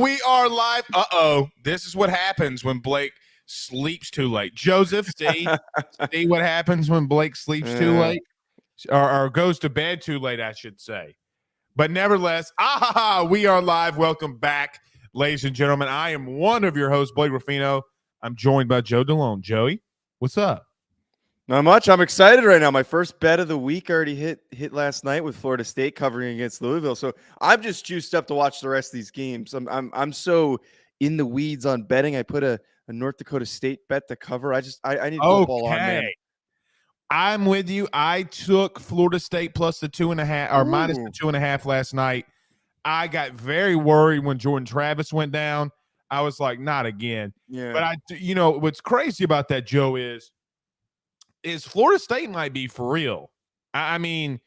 We are live. This is what happens when Blake sleeps too late. Joseph, see what happens when Blake sleeps too late or goes to bed too late, I should say. But nevertheless, we are live. Welcome back, ladies and gentlemen. I am one of your hosts, Blake Ruffino. I'm joined by Joe DeLone. Joey, what's up? Not much. I'm excited right now. My first bet of the week already hit last night with Florida State covering against Louisville. So I'm just juiced up to watch the rest of these games. I'm so in the weeds on betting. I put a North Dakota State bet to cover. I need football on, man. I'm with you. I took Florida State plus the 2.5 or minus the 2.5 last night. I got very worried when Jordan Travis went down. I was like, not again. Yeah. But what's crazy about that, Joe, is Florida State might be for real. I mean,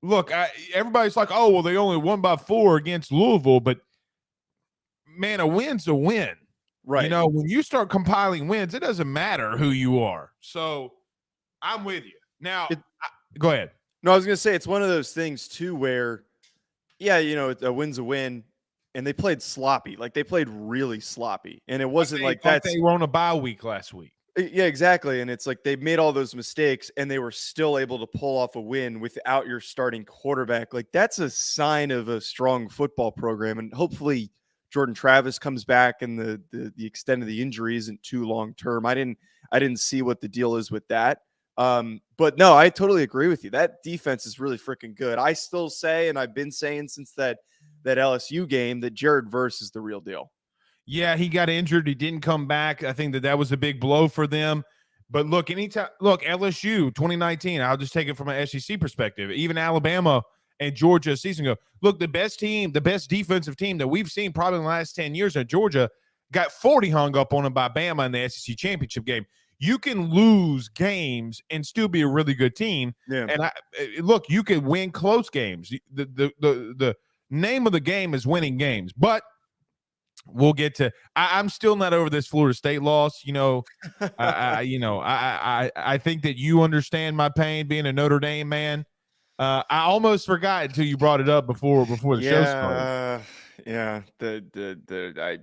look, everybody's like, oh, well, they only won by 4 against Louisville, but man, a win's a win. Right. You know, when you start compiling wins, it doesn't matter who you are. So I'm with you. Now, go ahead. No, I was going to say it's one of those things, too, where, yeah, you know, a win's a win, and they played sloppy. Like, they played really sloppy, and it wasn't like that. They were on a bye week last week. Yeah, exactly. And it's like they made all those mistakes and they were still able to pull off a win without your starting quarterback. Like that's a sign of a strong football program. And hopefully Jordan Travis comes back and the extent of the injury isn't too long term. I didn't see what the deal is with that. But no, I totally agree with you. That defense is really freaking good. I still say, and I've been saying since that LSU game, that Jared Verse is the real deal. Yeah, he got injured. He didn't come back. I think that was a big blow for them. But look, LSU 2019, I'll just take it from an SEC perspective. Even Alabama and Georgia a season ago. Look, the best defensive team that we've seen probably in the last 10 years at Georgia got 40 hung up on them by Bama in the SEC championship game. You can lose games and still be a really good team. Yeah. And look, you can win close games. The name of the game is winning games. But we'll get to. I'm still not over this Florida State loss. You know, I think that you understand my pain being a Notre Dame man. I almost forgot until you brought it up before the show started. Yeah, the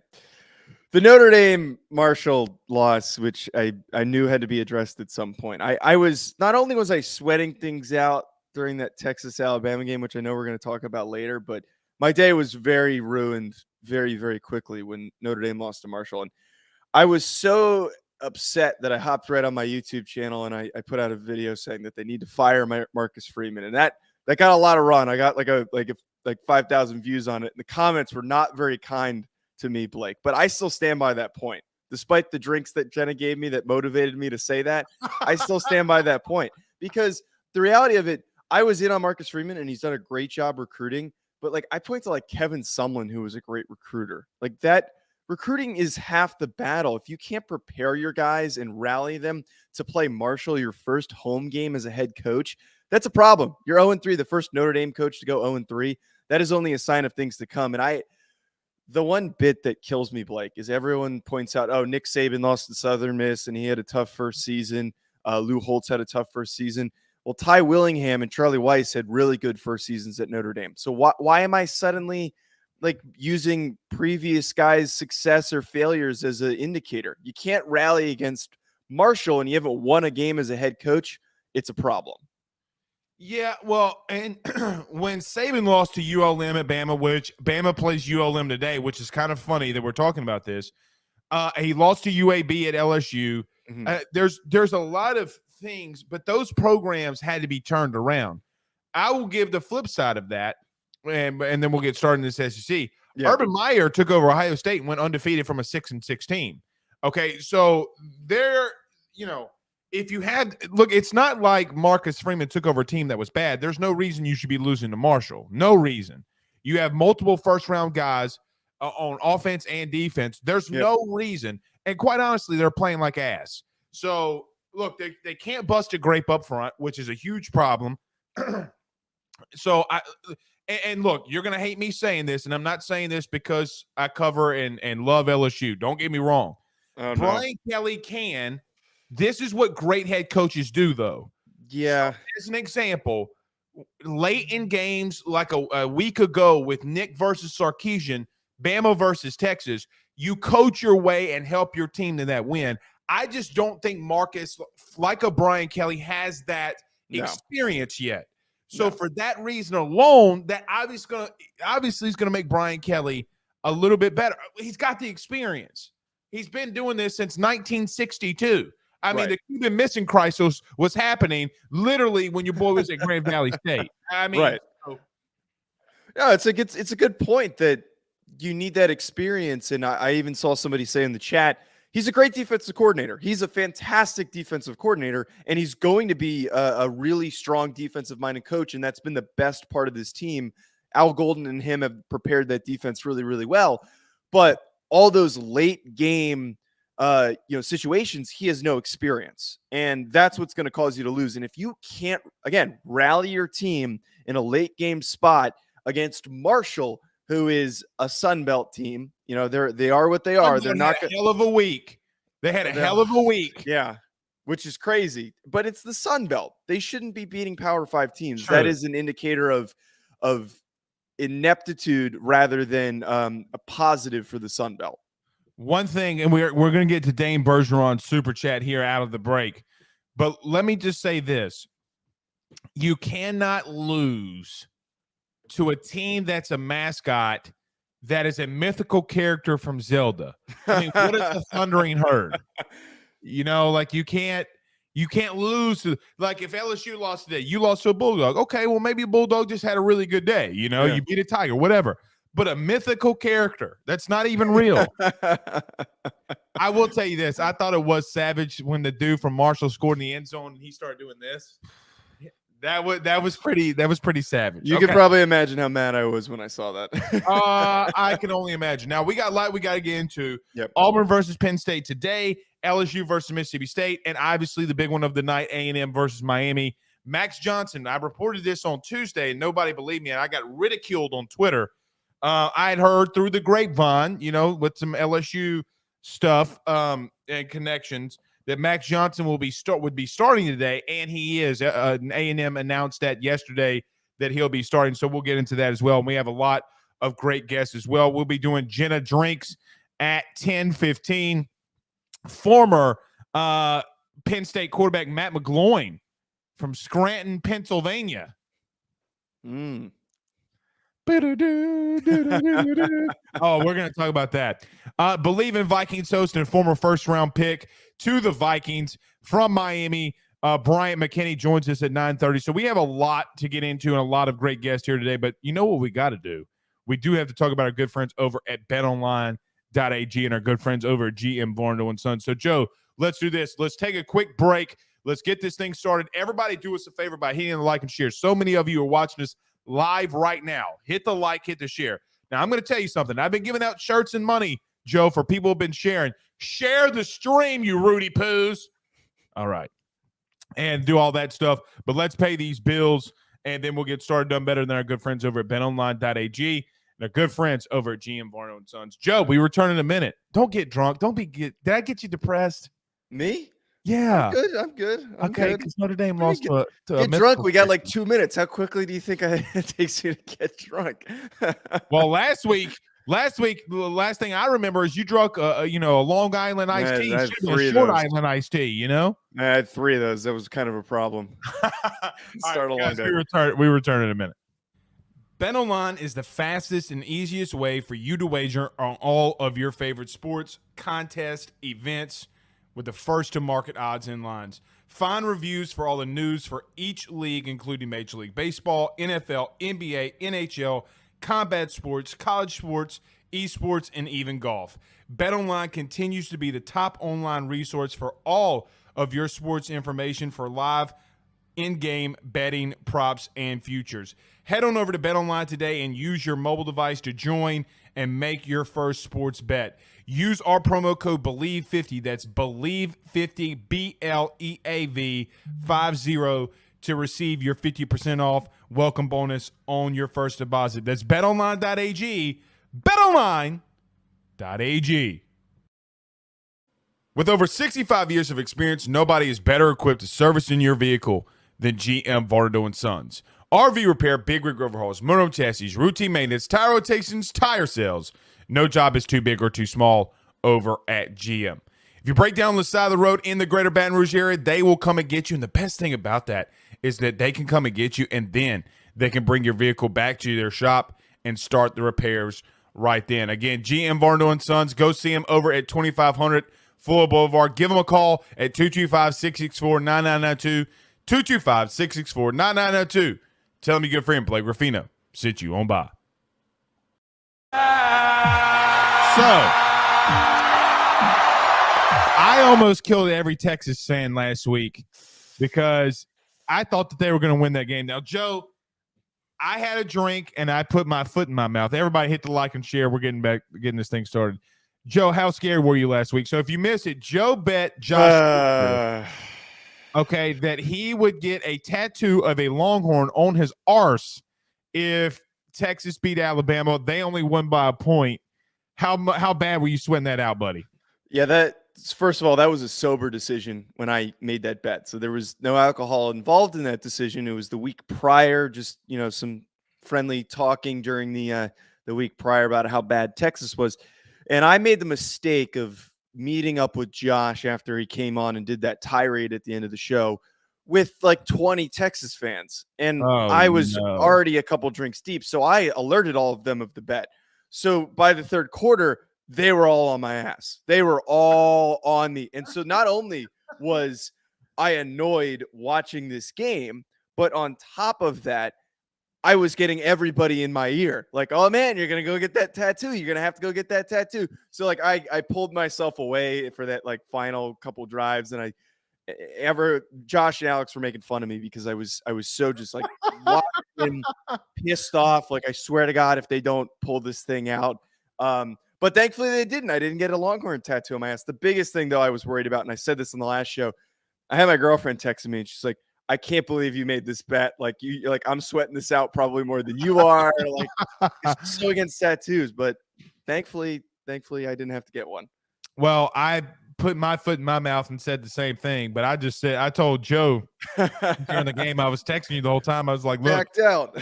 Notre Dame Marshall loss, which I knew had to be addressed at some point. I was not only was I sweating things out during that Texas Alabama game, which I know we're going to talk about later, but my day was very ruined very, very quickly when Notre Dame lost to Marshall. And I was so upset that I hopped right on my YouTube channel and I put out a video saying that they need to fire Marcus Freeman. And that got a lot of run. I got like 5,000 views on it. And the comments were not very kind to me, Blake, but I still stand by that point. Despite the drinks that Jenna gave me that motivated me to say that, I still stand by that point because the reality of it, I was in on Marcus Freeman and he's done a great job recruiting. But like I point to like Kevin Sumlin, who was a great recruiter. Like that recruiting is half the battle. If you can't prepare your guys and rally them to play Marshall your first home game as a head coach, that's a problem. You're 0-3, the first Notre Dame coach to go 0-3. That is only a sign of things to come. And the one bit that kills me, Blake, is everyone points out, oh, Nick Saban lost to Southern Miss and he had a tough first season. Lou Holtz had a tough first season. Well, Ty Willingham and Charlie Weiss had really good first seasons at Notre Dame. So why am I suddenly like using previous guys' success or failures as an indicator? You can't rally against Marshall and you haven't won a game as a head coach. It's a problem. Yeah, well, and when Saban lost to ULM at Bama, which Bama plays ULM today, which is kind of funny that we're talking about this. He lost to UAB at LSU. Mm-hmm. There's a lot of things, but those programs had to be turned around. I will give the flip side of that, and then we'll get started in this SEC. Yeah. Urban Meyer took over Ohio State and went undefeated from a 6-6 team. Okay, so if you had look, it's not like Marcus Freeman took over a team that was bad. There's no reason you should be losing to Marshall. No reason. You have multiple first-round guys on offense and defense. There's no reason, and quite honestly, they're playing like ass. So. Look, they can't bust a grape up front, which is a huge problem. So look, you're going to hate me saying this, and I'm not saying this because I cover and love LSU. Don't get me wrong. Oh, Brian Kelly can. This is what great head coaches do, though. Yeah. So, as an example, late in games like a week ago with Nick versus Sarkisian, Bama versus Texas. You coach your way and help your team to that win. I just don't think Marcus, like a Brian Kelly, has that experience yet. So for that reason alone, that obviously is going to make Brian Kelly a little bit better. He's got the experience. He's been doing this since 1962. I mean, the Cuban Missing Crisis was happening literally when your boy was at Grand Valley State. I mean, yeah, it's a good point that you need that experience. And I even saw somebody say in the chat, he's a great defensive coordinator. He's a fantastic defensive coordinator, and he's going to be a really strong defensive-minded coach, and that's been the best part of this team. Al Golden and him have prepared that defense really, really well. But all those late game situations, he has no experience, and that's what's going to cause you to lose. And if you can't, again, rally your team in a late game spot against Marshall, who is a Sun Belt team, they are what they are. They're not a hell of a week. They had a hell of a week. Yeah, which is crazy. But it's the Sun Belt. They shouldn't be beating Power 5 teams. True. That is an indicator of ineptitude rather than a positive for the Sun Belt. One thing, and we're going to get to Dane Bergeron Super Chat here out of the break, but let me just say this. You cannot lose to a team that's a mascot that is a mythical character from Zelda. I mean, what is the Thundering Herd? Like you can't lose to, like, if LSU lost today, you lost to a Bulldog. Okay, well, maybe a Bulldog just had a really good day. You beat a Tiger, whatever. But a mythical character that's not even real. I will tell you this. I thought it was savage when the dude from Marshall scored in the end zone and he started doing this. That was pretty savage. You can probably imagine how mad I was when I saw that. I can only imagine. Now we got to get into. Yep. Auburn versus Penn State today, LSU versus Mississippi State, and obviously the big one of the night, A&M versus Miami. Max Johnson, I reported this on Tuesday and nobody believed me, and I got ridiculed on Twitter. I had heard through the grapevine, with some LSU stuff and connections, that Max Johnson would be starting today, and he is. A&M announced that yesterday that he'll be starting, so we'll get into that as well. And we have a lot of great guests as well. We'll be doing Jenna drinks at 10:15. Former Penn State quarterback Matt McGloin from Scranton, Pennsylvania. Oh, we're going to talk about that. Bleav in Vikings host and former first-round pick to the Vikings from Miami. Bryant McKinnie joins us at 9:30. So we have a lot to get into and a lot of great guests here today. But you know what we got to do? We do have to talk about our good friends over at betonline.ag and our good friends over at GM Varno & Sons. So, Joe, let's do this. Let's take a quick break. Let's get this thing started. Everybody do us a favor by hitting the like and share. So many of you are watching us live right now. Hit the like, hit the share. Now, I'm going to tell you something. I've been giving out shirts and money, Joe, for people who have been sharing. Share the stream, you Rudy Poos. All right. And do all that stuff. But let's pay these bills, and then we'll get started done better than our good friends over at betonline.ag and our good friends over at GM Varno & Sons. Joe, we return in a minute. Don't get drunk. Did I get you depressed? Me? Yeah. I'm good. Okay, because Notre Dame lost to get drunk. We got like 2 minutes. How quickly do you think it takes you to get drunk? Well, last week, the last thing I remember is you drunk, a Long Island iced tea, a short Island iced tea. I had 3 of those. That was kind of a problem. Start a long day. We return in a minute. BetOnline is the fastest and easiest way for you to wager on all of your favorite sports, contests, events, with the first-to-market odds and lines. Find reviews for all the news for each league, including Major League Baseball, NFL, NBA, NHL, combat sports, college sports, esports, and even golf. BetOnline continues to be the top online resource for all of your sports information for live in-game betting, props, and futures. Head on over to BetOnline today and use your mobile device to join and make your first sports bet. Use our promo code Bleav50, that's Bleav50, BLEAV 50, to receive your 50% off welcome bonus on your first deposit. That's betonline.ag, betonline.ag. With over 65 years of experience, nobody is better equipped to service in your vehicle than GM Varno & Sons. RV repair, big rig overhauls, motor chassis, routine maintenance, tire rotations, tire sales, No job is too big or too small over at GM. If you break down the side of the road in the greater Baton Rouge area, they will come and get you. And the best thing about that is that they can come and get you, and then they can bring your vehicle back to their shop and start the repairs right then. Again, GM Varno & Sons. Go see them over at 2500 Fuller Boulevard. Give them a call at 225-664-9992. 225-664-9992. Tell them your good friend Blake Ruffino sent you on by. So, I almost killed every Texas fan last week because I thought that they were going to win that game. Now, Joe, I had a drink and I put my foot in my mouth. Everybody hit the like and share. We're getting this thing started. Joe, how scared were you last week? So if you missed it, Joe bet Josh that he would get a tattoo of a Longhorn on his arse if Texas beat Alabama. They only won by a point. How bad were you sweating that out, buddy? Yeah, first of all, that was a sober decision when I made that bet. So there was no alcohol involved in that decision. It was the week prior, just some friendly talking during the week prior about how bad Texas was. And I made the mistake of meeting up with Josh after he came on and did that tirade at the end of the show with like 20 Texas fans. And I was already a couple drinks deep. So I alerted all of them of the bet. So by the third quarter, they were all on my ass. They were all on me. And so not only was I annoyed watching this game, but on top of that, I was getting everybody in my ear. Like, oh man, you're going to go get that tattoo. You're going to have to go get that tattoo. So like I pulled myself away for that like final couple drives. And Josh and Alex were making fun of me because I was so just like watching, pissed off. Like, I swear to God, if they don't pull this thing out. But thankfully they didn't. I didn't get a Longhorn tattoo on my ass. The biggest thing though I was worried about, and I said this in the last show, I had my girlfriend texting me and she's like, I can't believe you made this bet. Like you're like, I'm sweating this out probably more than you are. Like, it's so against tattoos, but thankfully I didn't have to get one. Well, I put my foot in my mouth and said the same thing, but I told Joe during the game, I was texting you the whole time. I was like, look, backed out.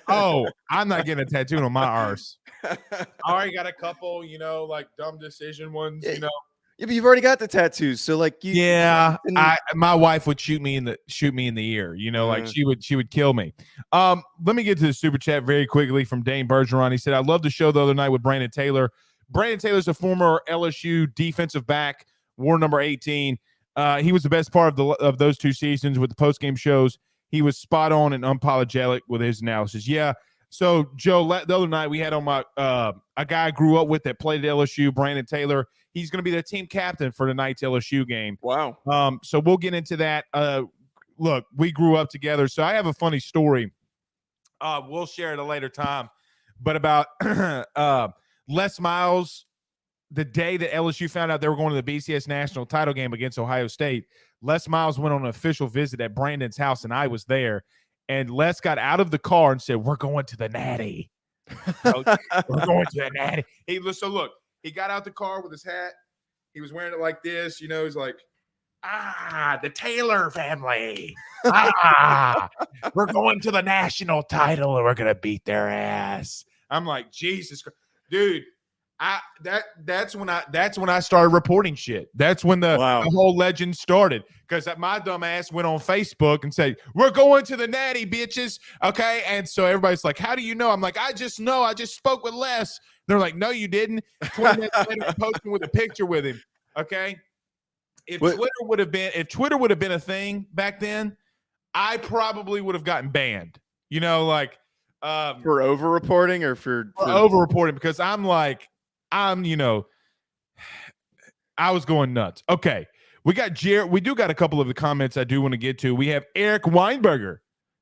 I'm not getting a tattoo on my arse. I already got a couple, like dumb decision ones, Yeah, but you've already got the tattoos, so like you. Yeah, my wife would shoot me in the ear, like she would kill me. Let me get to the super chat very quickly from Dane Bergeron. He said, "I loved the show the other night with Brandon Taylor. Brandon Taylor's a former LSU defensive back, wore number 18. He was the best part of those 2 seasons with the post game shows. He was spot on and unapologetic with his analysis." Yeah. So, Joe, the other night we had on my a guy I grew up with that played at LSU, Brandon Taylor. He's going to be the team captain for tonight's LSU game. Wow. So we'll get into that. Look, we grew up together, so I have a funny story. We'll share at a later time. But about Les Miles, the day that LSU found out they were going to the BCS national title game against Ohio State, Les Miles went on an official visit at Brandon's house, and I was there. And Les got out of the car and said, "We're going to the Natty." We're going to the Natty. So look, he got out the car with his hat. He was wearing it like this. He's like, the Taylor family. We're going to the national title and we're going to beat their ass. I'm like, Jesus Christ. Dude, that's when I started reporting shit. That's when the whole legend started, because my dumb ass went on Facebook and said, "We're going to the Natty, bitches." Okay, and so everybody's like, "How do you know?" I'm like, "I just know. I just spoke with Les." They're like, "No, you didn't." 20 minutes later, I'm posting with a picture with him. Okay, if Twitter would have been a thing back then, I probably would have gotten banned. For over reporting or for over reporting, because I was going nuts. Okay. We got Jared. We do got a couple of the comments I do want to get to. We have Eric Weinberger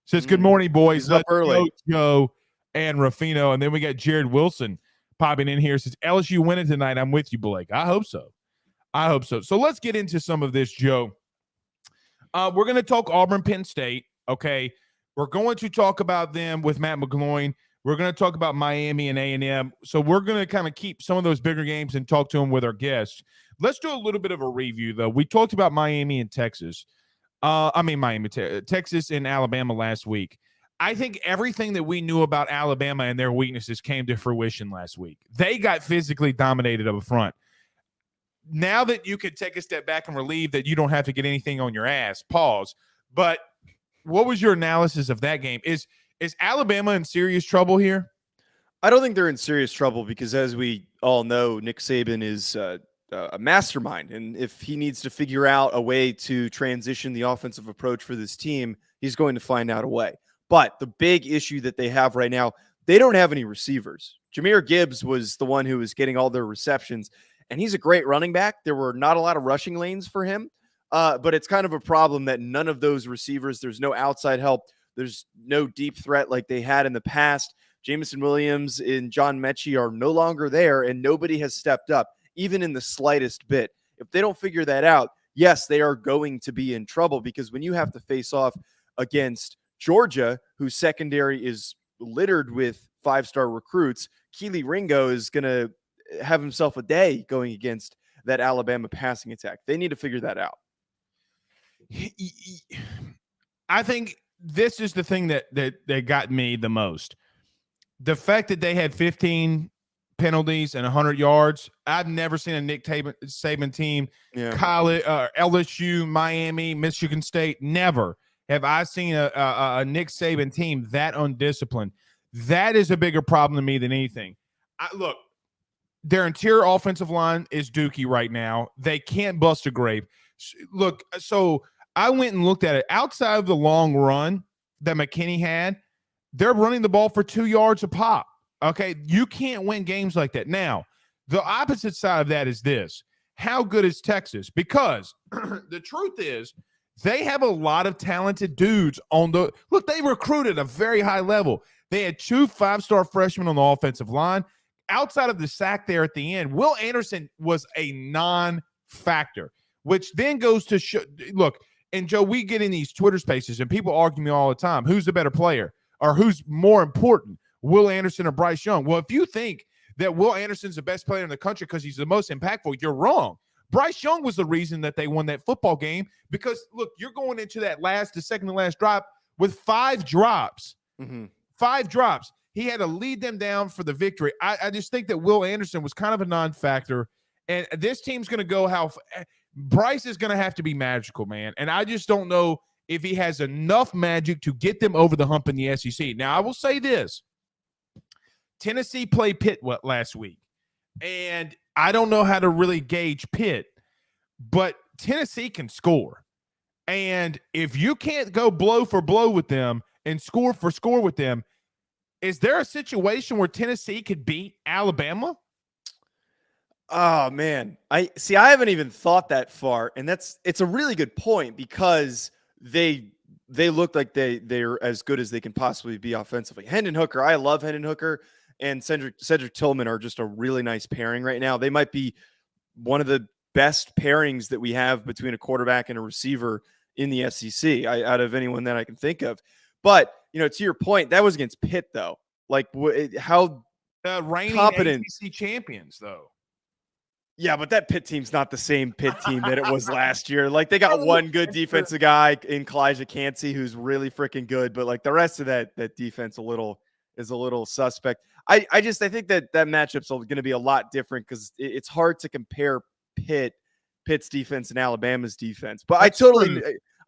says, "Good morning, boys. Let's go, Joe and Ruffino." And then we got Jared Wilson popping in here. Says, "LSU winning tonight. I'm with you, Blake." I hope so. So let's get into some of this, Joe. We're going to talk Auburn, Penn State. Okay. We're going to talk about them with Matt McGloin. We're going to talk about Miami and A&M. So we're going to kind of keep some of those bigger games and talk to them with our guests. Let's do a little bit of a review, though. We talked about Miami and Texas. Texas and Alabama last week. I think everything that we knew about Alabama and their weaknesses came to fruition last week. They got physically dominated up front. Now that you could take a step back and relieve that you don't have to get anything on your ass, pause. But what was your analysis of that game? Is Alabama in serious trouble here? I don't think they're in serious trouble because, as we all know, Nick Saban is a mastermind. And if he needs to figure out a way to transition the offensive approach for this team, he's going to find out a way. But the big issue that they have right now, they don't have any receivers. Jahmyr Gibbs was the one who was getting all their receptions, and he's a great running back. There were not a lot of rushing lanes for him, but it's kind of a problem that none of those receivers, there's no outside help. There's no deep threat like they had in the past. Jameson Williams and John Mechie are no longer there, and nobody has stepped up, even in the slightest bit. If they don't figure that out, yes, they are going to be in trouble, because when you have to face off against Georgia, whose secondary is littered with five-star recruits, Keely Ringo is going to have himself a day going against that Alabama passing attack. They need to figure that out. I think this is the thing that got me the most. The fact that they had 15 penalties and 100 yards. I've never seen a Nick Saban team, college, LSU, Miami, Michigan State. Never have I seen a Nick Saban team that undisciplined. That is a bigger problem to me than anything. Look, their interior offensive line is dookie right now. They can't bust a grape. Look, so I went and looked at it. Outside of the long run that McKinnie had, they're running the ball for 2 yards a pop. Okay, you can't win games like that. Now, the opposite side of that is this. How good is Texas? Because the truth is, they have a lot of talented dudes on the – look, they recruited a very high level. They had 2 five-star freshmen on the offensive line. Outside of the sack there at the end, Will Anderson was a non-factor, which then goes to show – look, and Joe, we get in these Twitter spaces, and people argue me all the time, who's the better player or who's more important, Will Anderson or Bryce Young? Well, if you think that Will Anderson's the best player in the country because he's the most impactful, you're wrong. Bryce Young was the reason that they won that football game because, look, you're going into the second to last drop with 5 drops. Mm-hmm. 5 drops. He had to lead them down for the victory. I just think that Will Anderson was kind of a non-factor, and this team's going to go Bryce is going to have to be magical, man, and I just don't know if he has enough magic to get them over the hump in the SEC. Now, I will say this. Tennessee played Pitt last week, and I don't know how to really gauge Pitt, but Tennessee can score. And if you can't go blow for blow with them and score for score with them, is there a situation where Tennessee could beat Alabama? Oh, man. I haven't even thought that far, and it's a really good point because they look like they're as good as they can possibly be offensively. Hendon Hooker, I love Hendon Hooker, and Cedric Tillman are just a really nice pairing right now. They might be one of the best pairings that we have between a quarterback and a receiver in the SEC out of anyone that I can think of. But, to your point, that was against Pitt, though. Like, how reigning competent ACC champions, though. Yeah, but that Pitt team's not the same Pitt team that it was last year. Like, they got one good defensive guy in Kalijah Cansey who's really freaking good, but like the rest of that defense is a little suspect. I think that matchup's going to be a lot different because it's hard to compare Pitt's defense and Alabama's defense. But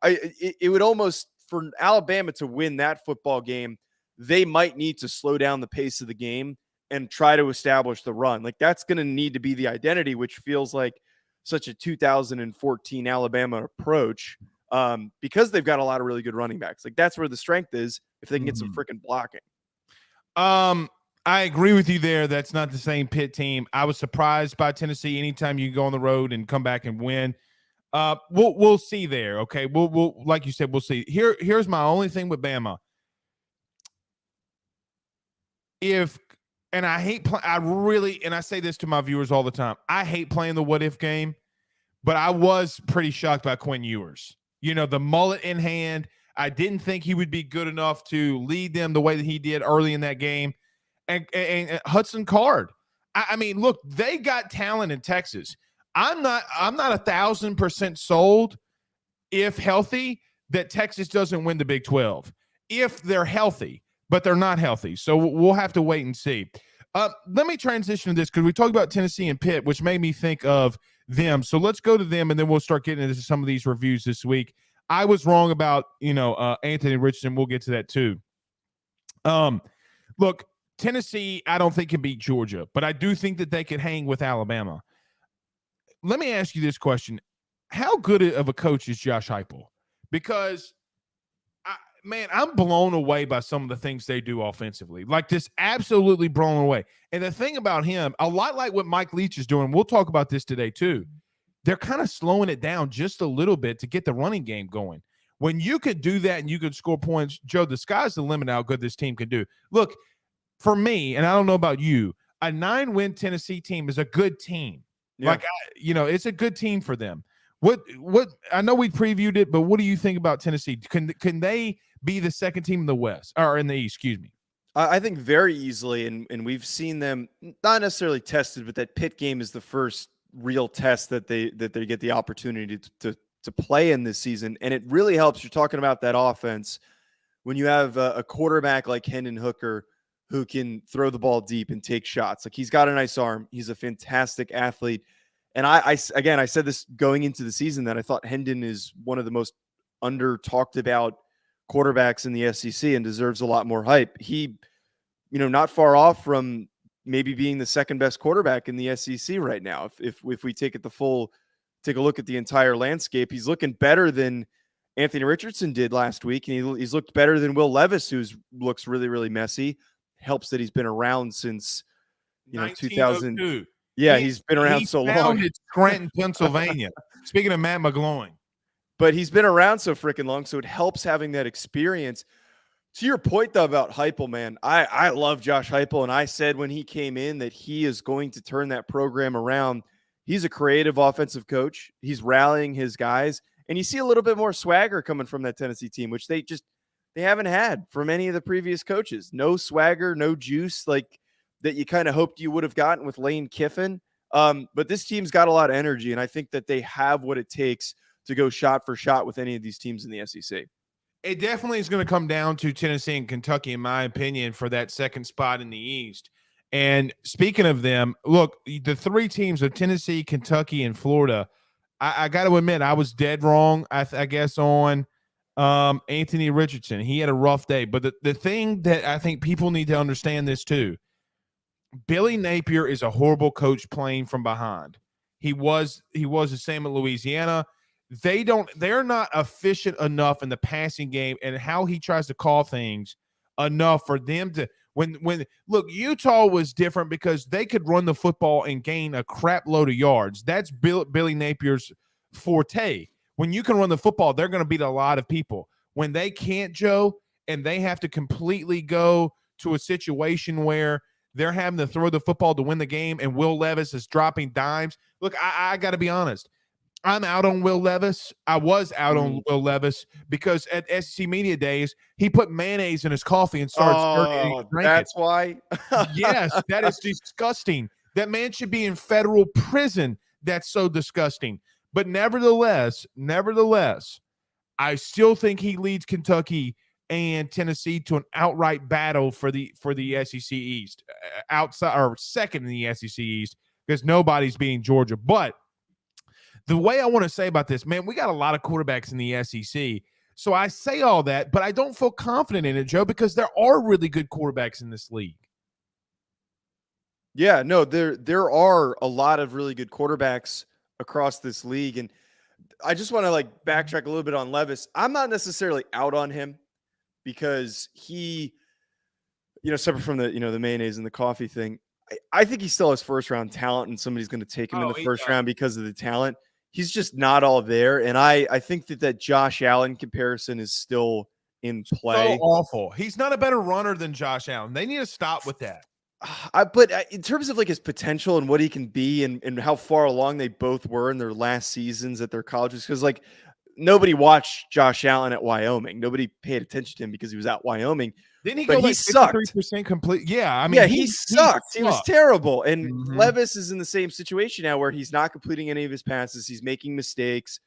it would almost, for Alabama to win that football game, they might need to slow down the pace of the game and try to establish the run. Like, that's going to need to be the identity, which feels like such a 2014 Alabama approach because they've got a lot of really good running backs. Like, that's where the strength is if they can get some freaking blocking. I agree with you there. That's not the same Pitt team. I was surprised by Tennessee. Anytime you go on the road and come back and win, we'll see there. Okay. We'll like you said, we'll see. Here's my only thing with Bama. And I say this to my viewers all the time. I hate playing the what if game, but I was pretty shocked by Quinn Ewers. The mullet in hand. I didn't think he would be good enough to lead them the way that he did early in that game. And Hudson Card. I mean, look, they got talent in Texas. I'm not 1,000% sold, if healthy, that Texas doesn't win the Big 12. if they're healthy, but they're not healthy. So we'll have to wait and see. Let me transition to this because we talked about Tennessee and Pitt, which made me think of them. So let's go to them, and then we'll start getting into some of these reviews this week. I was wrong about, Anthony Richardson. We'll get to that too. Look, Tennessee, I don't think can beat Georgia, but I do think that they could hang with Alabama. Let me ask you this question. How good of a coach is Josh Heupel? Because I'm blown away by some of the things they do offensively. Like, just absolutely blown away. And the thing about him, a lot like what Mike Leach is doing, we'll talk about this today too. They're kind of slowing it down just a little bit to get the running game going. When you could do that and you could score points, Joe, the sky's the limit how good this team can do. Look, for me, and I don't know about you, a 9-win Tennessee team is a good team. Yeah. Like, it's a good team for them. What I know we previewed it, but what do you think about Tennessee? Can they be the second team in the West or in the East? Excuse me. I think very easily, and we've seen them not necessarily tested, but that Pitt game is the first real test that they get the opportunity to play in this season, and it really helps. You're talking about that offense when you have a quarterback like Hendon Hooker who can throw the ball deep and take shots. Like, he's got a nice arm. He's a fantastic athlete. And I said this going into the season that I thought Hendon is one of the most under talked about quarterbacks in the SEC and deserves a lot more hype. He, not far off from maybe being the second best quarterback in the SEC right now. If we take a look at the entire landscape, he's looking better than Anthony Richardson did last week. And he's looked better than Will Levis, who looks really, really messy. Helps that he's been around since, 2000. Yeah, he's been around so long. It's Scranton, Pennsylvania. Speaking of Matt McGloin. But he's been around so freaking long, so it helps having that experience. To your point, though, about Heupel, man, I love Josh Heupel, and I said when he came in that he is going to turn that program around. He's a creative offensive coach. He's rallying his guys, and you see a little bit more swagger coming from that Tennessee team, which they haven't had from any of the previous coaches. No swagger, no juice, like that you kind of hoped you would have gotten with Lane Kiffin. But this team's got a lot of energy, and I think that they have what it takes to go shot for shot with any of these teams in the SEC. It definitely is going to come down to Tennessee and Kentucky, in my opinion, for that second spot in the East. And speaking of them, look, the three teams of Tennessee, Kentucky, and Florida, I got to admit, I was dead wrong, I guess, on Anthony Richardson. He had a rough day. But the thing that I think people need to understand this too, Billy Napier is a horrible coach playing from behind. He was the same at Louisiana. They're not efficient enough in the passing game and how he tries to call things enough for them to look, Utah was different because they could run the football and gain a crap load of yards. That's Billy Napier's forte. When you can run the football, they're going to beat a lot of people. When they can't, Joe, and they have to completely go to a situation where they're having to throw the football to win the game and Will Levis is dropping dimes. Look, I got to be honest. I'm out on Will Levis. I was out on Will Levis because at SEC Media Days, he put mayonnaise in his coffee and started stirring it. That's why? Yes, that is disgusting. That man should be in federal prison. That's so disgusting. But nevertheless, I still think he leads Kentucky and Tennessee to an outright battle for the SEC East, outside or second in the SEC East, because nobody's beating Georgia. But the way I want to say about this, man, we got a lot of quarterbacks in the SEC. So I say all that, but I don't feel confident in it, Joe, because there are really good quarterbacks in this league. Yeah, no, there are a lot of really good quarterbacks across this league. And I just want to backtrack a little bit on Levis. I'm not necessarily out on him because he, separate from the mayonnaise and the coffee thing, I think he still has first round talent and somebody's going to take him in the first round because of the talent. He's just not all there. And I think that Josh Allen comparison is still in play. So awful. He's not a better runner than Josh Allen. They need to stop with that. But in terms of his potential and what he can be and how far along they both were in their last seasons at their colleges, because nobody watched Josh Allen at Wyoming. Nobody paid attention to him because he was at Wyoming. Didn't he go he 53% complete? Yeah, I mean, he sucked. He was terrible. And Levis is in the same situation now where he's not completing any of his passes. He's making mistakes.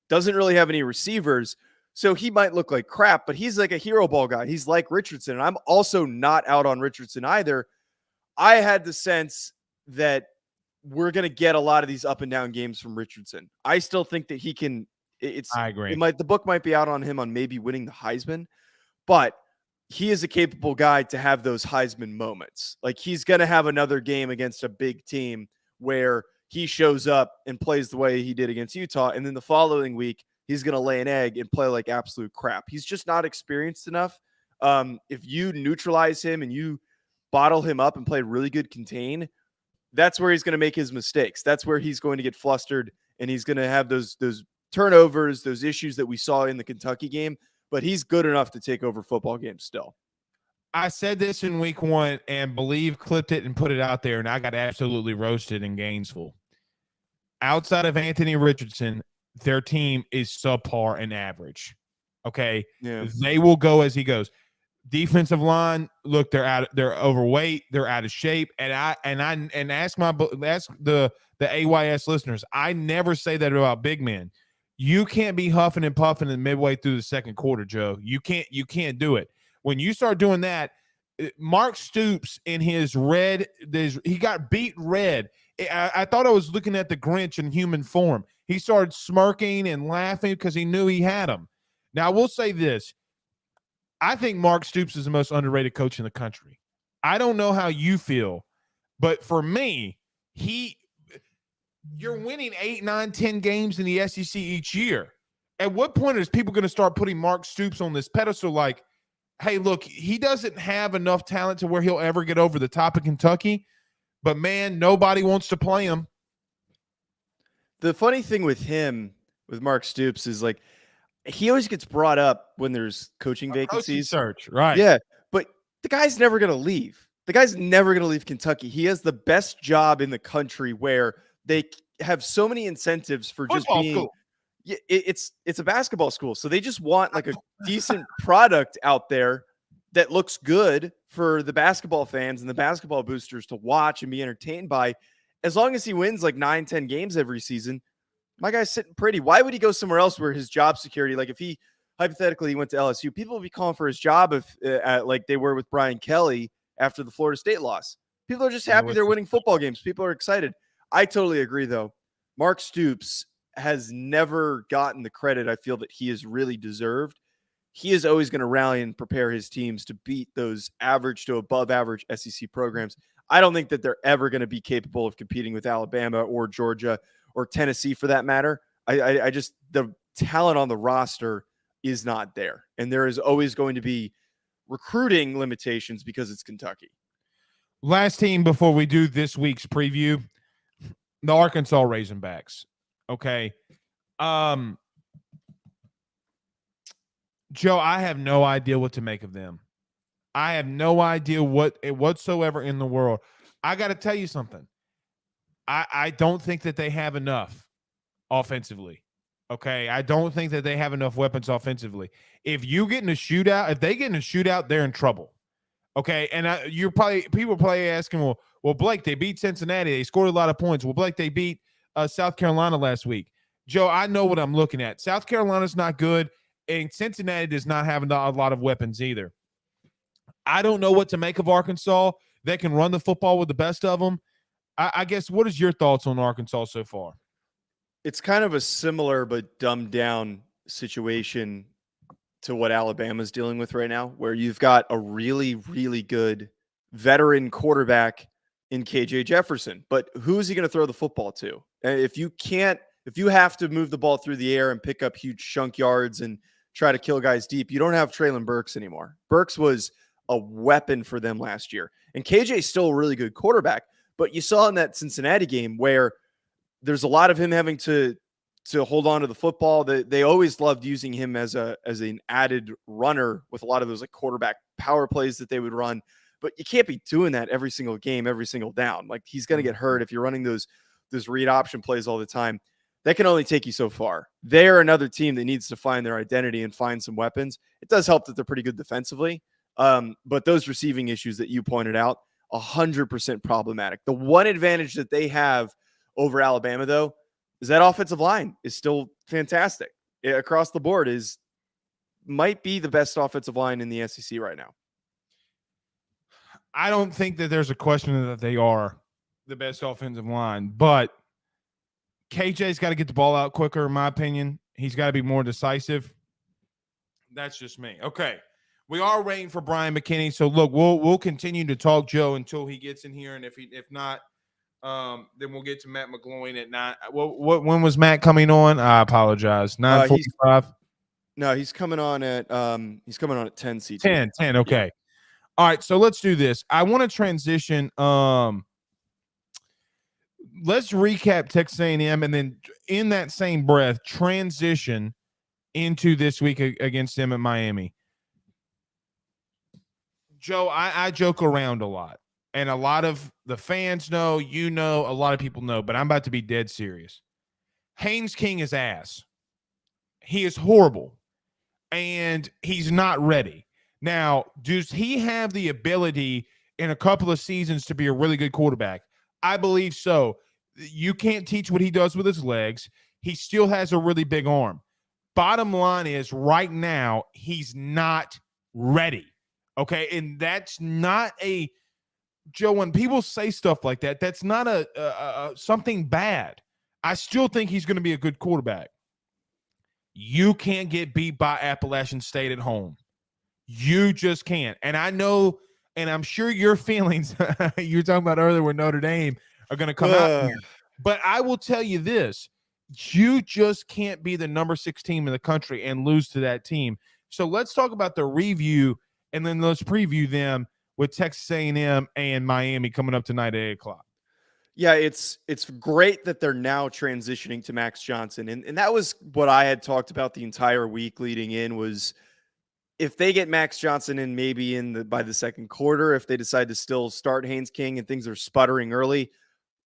Doesn't really have any receivers. So he might look like crap, but he's like a hero ball guy. He's like Richardson. And I'm also not out on Richardson either. I had the sense that we're going to get a lot of these up and down games from Richardson. I still think that he can. I agree. The book might be out on him on maybe winning the Heisman, but he is a capable guy to have those Heisman moments. Like he's going to have another game against a big team where he shows up and plays the way he did against Utah. And then the following week, he's going to lay an egg and play like absolute crap. He's just not experienced enough. If you neutralize him and you bottle him up and play really good contain, that's where he's going to make his mistakes. That's where he's going to get flustered and he's going to have those turnovers, those issues that we saw in the Kentucky game. But he's good enough to take over football games still. I said this in week 1 and Bleav clipped it and put it out there, and I got absolutely roasted in Gainesville. Outside of Anthony Richardson, their team is subpar and average. Okay. Yeah. They will go as he goes. Defensive line, look, they're overweight, they're out of shape. And ask the AYS listeners, I never say that about big men. You can't be huffing and puffing in midway through the second quarter, Joe. You can't do it. When you start doing that, Mark Stoops in his red, he got beat red. I thought I was looking at the Grinch in human form. He started smirking and laughing because he knew he had him. Now, I will say this. I think Mark Stoops is the most underrated coach in the country. I don't know how you feel, but for me, you're winning 8, 9, 10 games in the SEC each year. At what point is people going to start putting Mark Stoops on this pedestal like, hey, look, he doesn't have enough talent to where he'll ever get over the top of Kentucky, but, man, nobody wants to play him. The funny thing with him, with Mark Stoops, is like he always gets brought up when there's coaching vacancies. Search, right. Yeah, but the guy's never going to leave. The guy's never going to leave Kentucky. He has the best job in the country where they have so many incentives for just Football being school. It's a basketball school. So they just want like a decent product out there that looks good for the basketball fans and the basketball boosters to watch and be entertained by. As long as he wins like 9, 10 games every season, my guy's sitting pretty. Why would he go somewhere else where his job security, like if he hypothetically went to LSU, people would be calling for his job if like they were with Brian Kelly after the Florida State loss. People are just happy they're winning football games. People are excited. I totally agree, though. Mark Stoops has never gotten the credit I feel that he has really deserved. He is always going to rally and prepare his teams to beat those average to above average SEC programs. I don't think that they're ever going to be capable of competing with Alabama or Georgia or Tennessee for that matter. I just, the talent on the roster is not there. And there is always going to be recruiting limitations because it's Kentucky. Last team before we do this week's preview, the Arkansas Razorbacks. Okay. Joe, I have no idea what to make of them. I have no idea whatsoever in the world. I got to tell you something. I don't think that they have enough offensively. Okay. I don't think that they have enough weapons offensively. If they get in a shootout, they're in trouble. Okay. And people are probably asking, well, Blake, they beat Cincinnati. They scored a lot of points. Well, Blake, they beat South Carolina last week. Joe, I know what I'm looking at. South Carolina's not good, and Cincinnati does not have a lot of weapons either. I don't know what to make of Arkansas. They can run the football with the best of them. I guess, what is your thoughts on Arkansas so far? It's kind of a similar but dumbed down situation to what Alabama's dealing with right now, where you've got a really, really good veteran quarterback in KJ Jefferson, but who's he going to throw the football to? If you have to move the ball through the air and pick up huge chunk yards and try to kill guys deep, you don't have Treylon Burks anymore. Burks was a weapon for them last year, and KJ is still a really good quarterback, but you saw in that Cincinnati game where there's a lot of him having to hold on to the football. They always loved using him as an added runner with a lot of those like quarterback power plays that they would run. But you can't be doing that every single game, every single down. Like he's going to get hurt if you're running those read option plays all the time. That can only take you so far. They're another team that needs to find their identity and find some weapons. It does help that they're pretty good defensively. But those receiving issues that you pointed out, 100% problematic. The one advantage that they have over Alabama, though, is that offensive line is still fantastic across the board. Is might be the best offensive line in the SEC right now. I don't think that there's a question that they are the best offensive line, but KJ's got to get the ball out quicker, in my opinion. He's got to be more decisive. That's just me. Okay. We are waiting for Brian McKinnie. So look, we'll continue to talk Joe until he gets in here. And if not, then we'll get to Matt McGloin at 9. When was Matt coming on? I apologize. 9:45. No, he's coming on at 10 CT. 10. Okay. Yeah. All right. So let's do this. I want to transition. Let's recap Texas A&M, and then in that same breath, transition into this week against them at Miami. Joe, I joke around a lot, and a lot of the fans know, a lot of people know, but I'm about to be dead serious. Haynes King is ass. He is horrible, and he's not ready. Now, does he have the ability in a couple of seasons to be a really good quarterback? I Bleav so. You can't teach what he does with his legs. He still has a really big arm. Bottom line is, right now, he's not ready. Okay, and that's not a Joe. When people say stuff like that, that's not a something bad. I still think he's going to be a good quarterback. You can't get beat by Appalachian State at home. You just can't. And I know, and I'm sure your feelings you were talking about earlier with Notre Dame are going to come out here. But I will tell you this: you just can't be the number 6 team in the country and lose to that team. So let's talk about the review. And then let's preview them with Texas A&M and Miami coming up tonight at 8 o'clock. Yeah, it's great that they're now transitioning to Max Johnson. And that was what I had talked about the entire week leading in, was if they get Max Johnson in maybe by the second quarter, if they decide to still start Haynes King and things are sputtering early,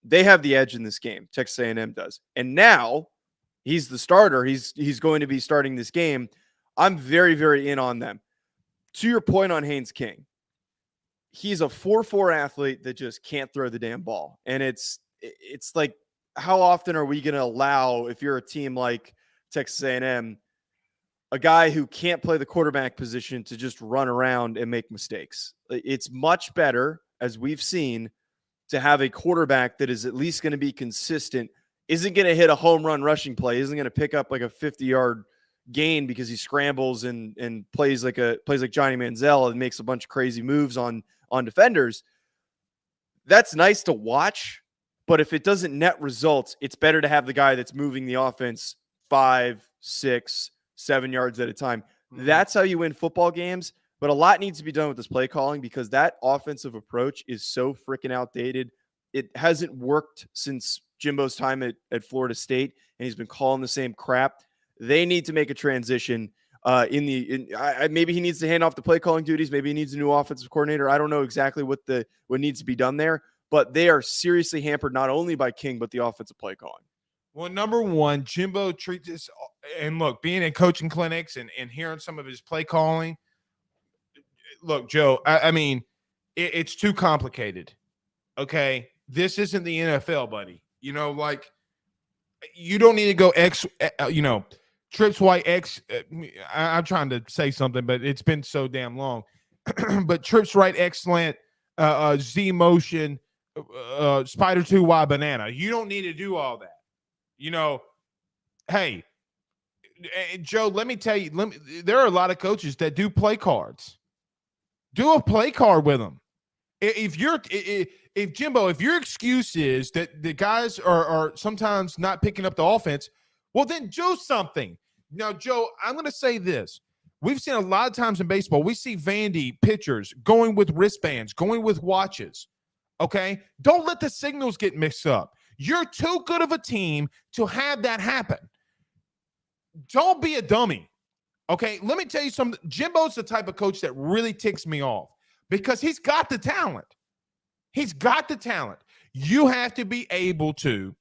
they have the edge in this game. Texas A&M does. And now he's the starter. He's going to be starting this game. I'm very, very in on them. To your point on Haynes King, he's a 4.4 athlete that just can't throw the damn ball. And it's like, how often are we going to allow, if you're a team like Texas A&M, a guy who can't play the quarterback position to just run around and make mistakes? It's much better, as we've seen, to have a quarterback that is at least going to be consistent, isn't going to hit a home run rushing play, isn't going to pick up like a 50-yard gain because he scrambles and plays like Johnny Manziel and makes a bunch of crazy moves on defenders. That's nice to watch, but if it doesn't net results, it's better to have the guy that's moving the offense 5, 6, 7 yards at a time. Mm-hmm. That's how you win football games. But a lot needs to be done with this play calling, because that offensive approach is so freaking outdated. It hasn't worked since Jimbo's time at Florida State, and he's been calling the same crap. They need to make a transition. Maybe he needs to hand off the play calling duties. Maybe he needs a new offensive coordinator. I don't know exactly what needs to be done there, but they are seriously hampered not only by King, but the offensive play calling. Well, number one, Jimbo treats this, and look, being in coaching clinics and hearing some of his play calling. Look, Joe, I mean, it's too complicated. Okay, this isn't the NFL, buddy. Like, you don't need to go X. Trips white X. I'm trying to say something, but it's been so damn long. But trips right X slant, Z motion, spider 2Y banana. You don't need to do all that. Hey, Joe, let me tell you, there are a lot of coaches that do play cards. Do a play card with them. If Jimbo, if your excuse is that the guys are sometimes not picking up the offense, well, then do something. Now, Joe, I'm going to say this. We've seen a lot of times in baseball, we see Vandy pitchers going with wristbands, going with watches. Okay? Don't let the signals get mixed up. You're too good of a team to have that happen. Don't be a dummy. Okay? Let me tell you something. Jimbo's the type of coach that really ticks me off because he's got the talent. He's got the talent. You have to be able to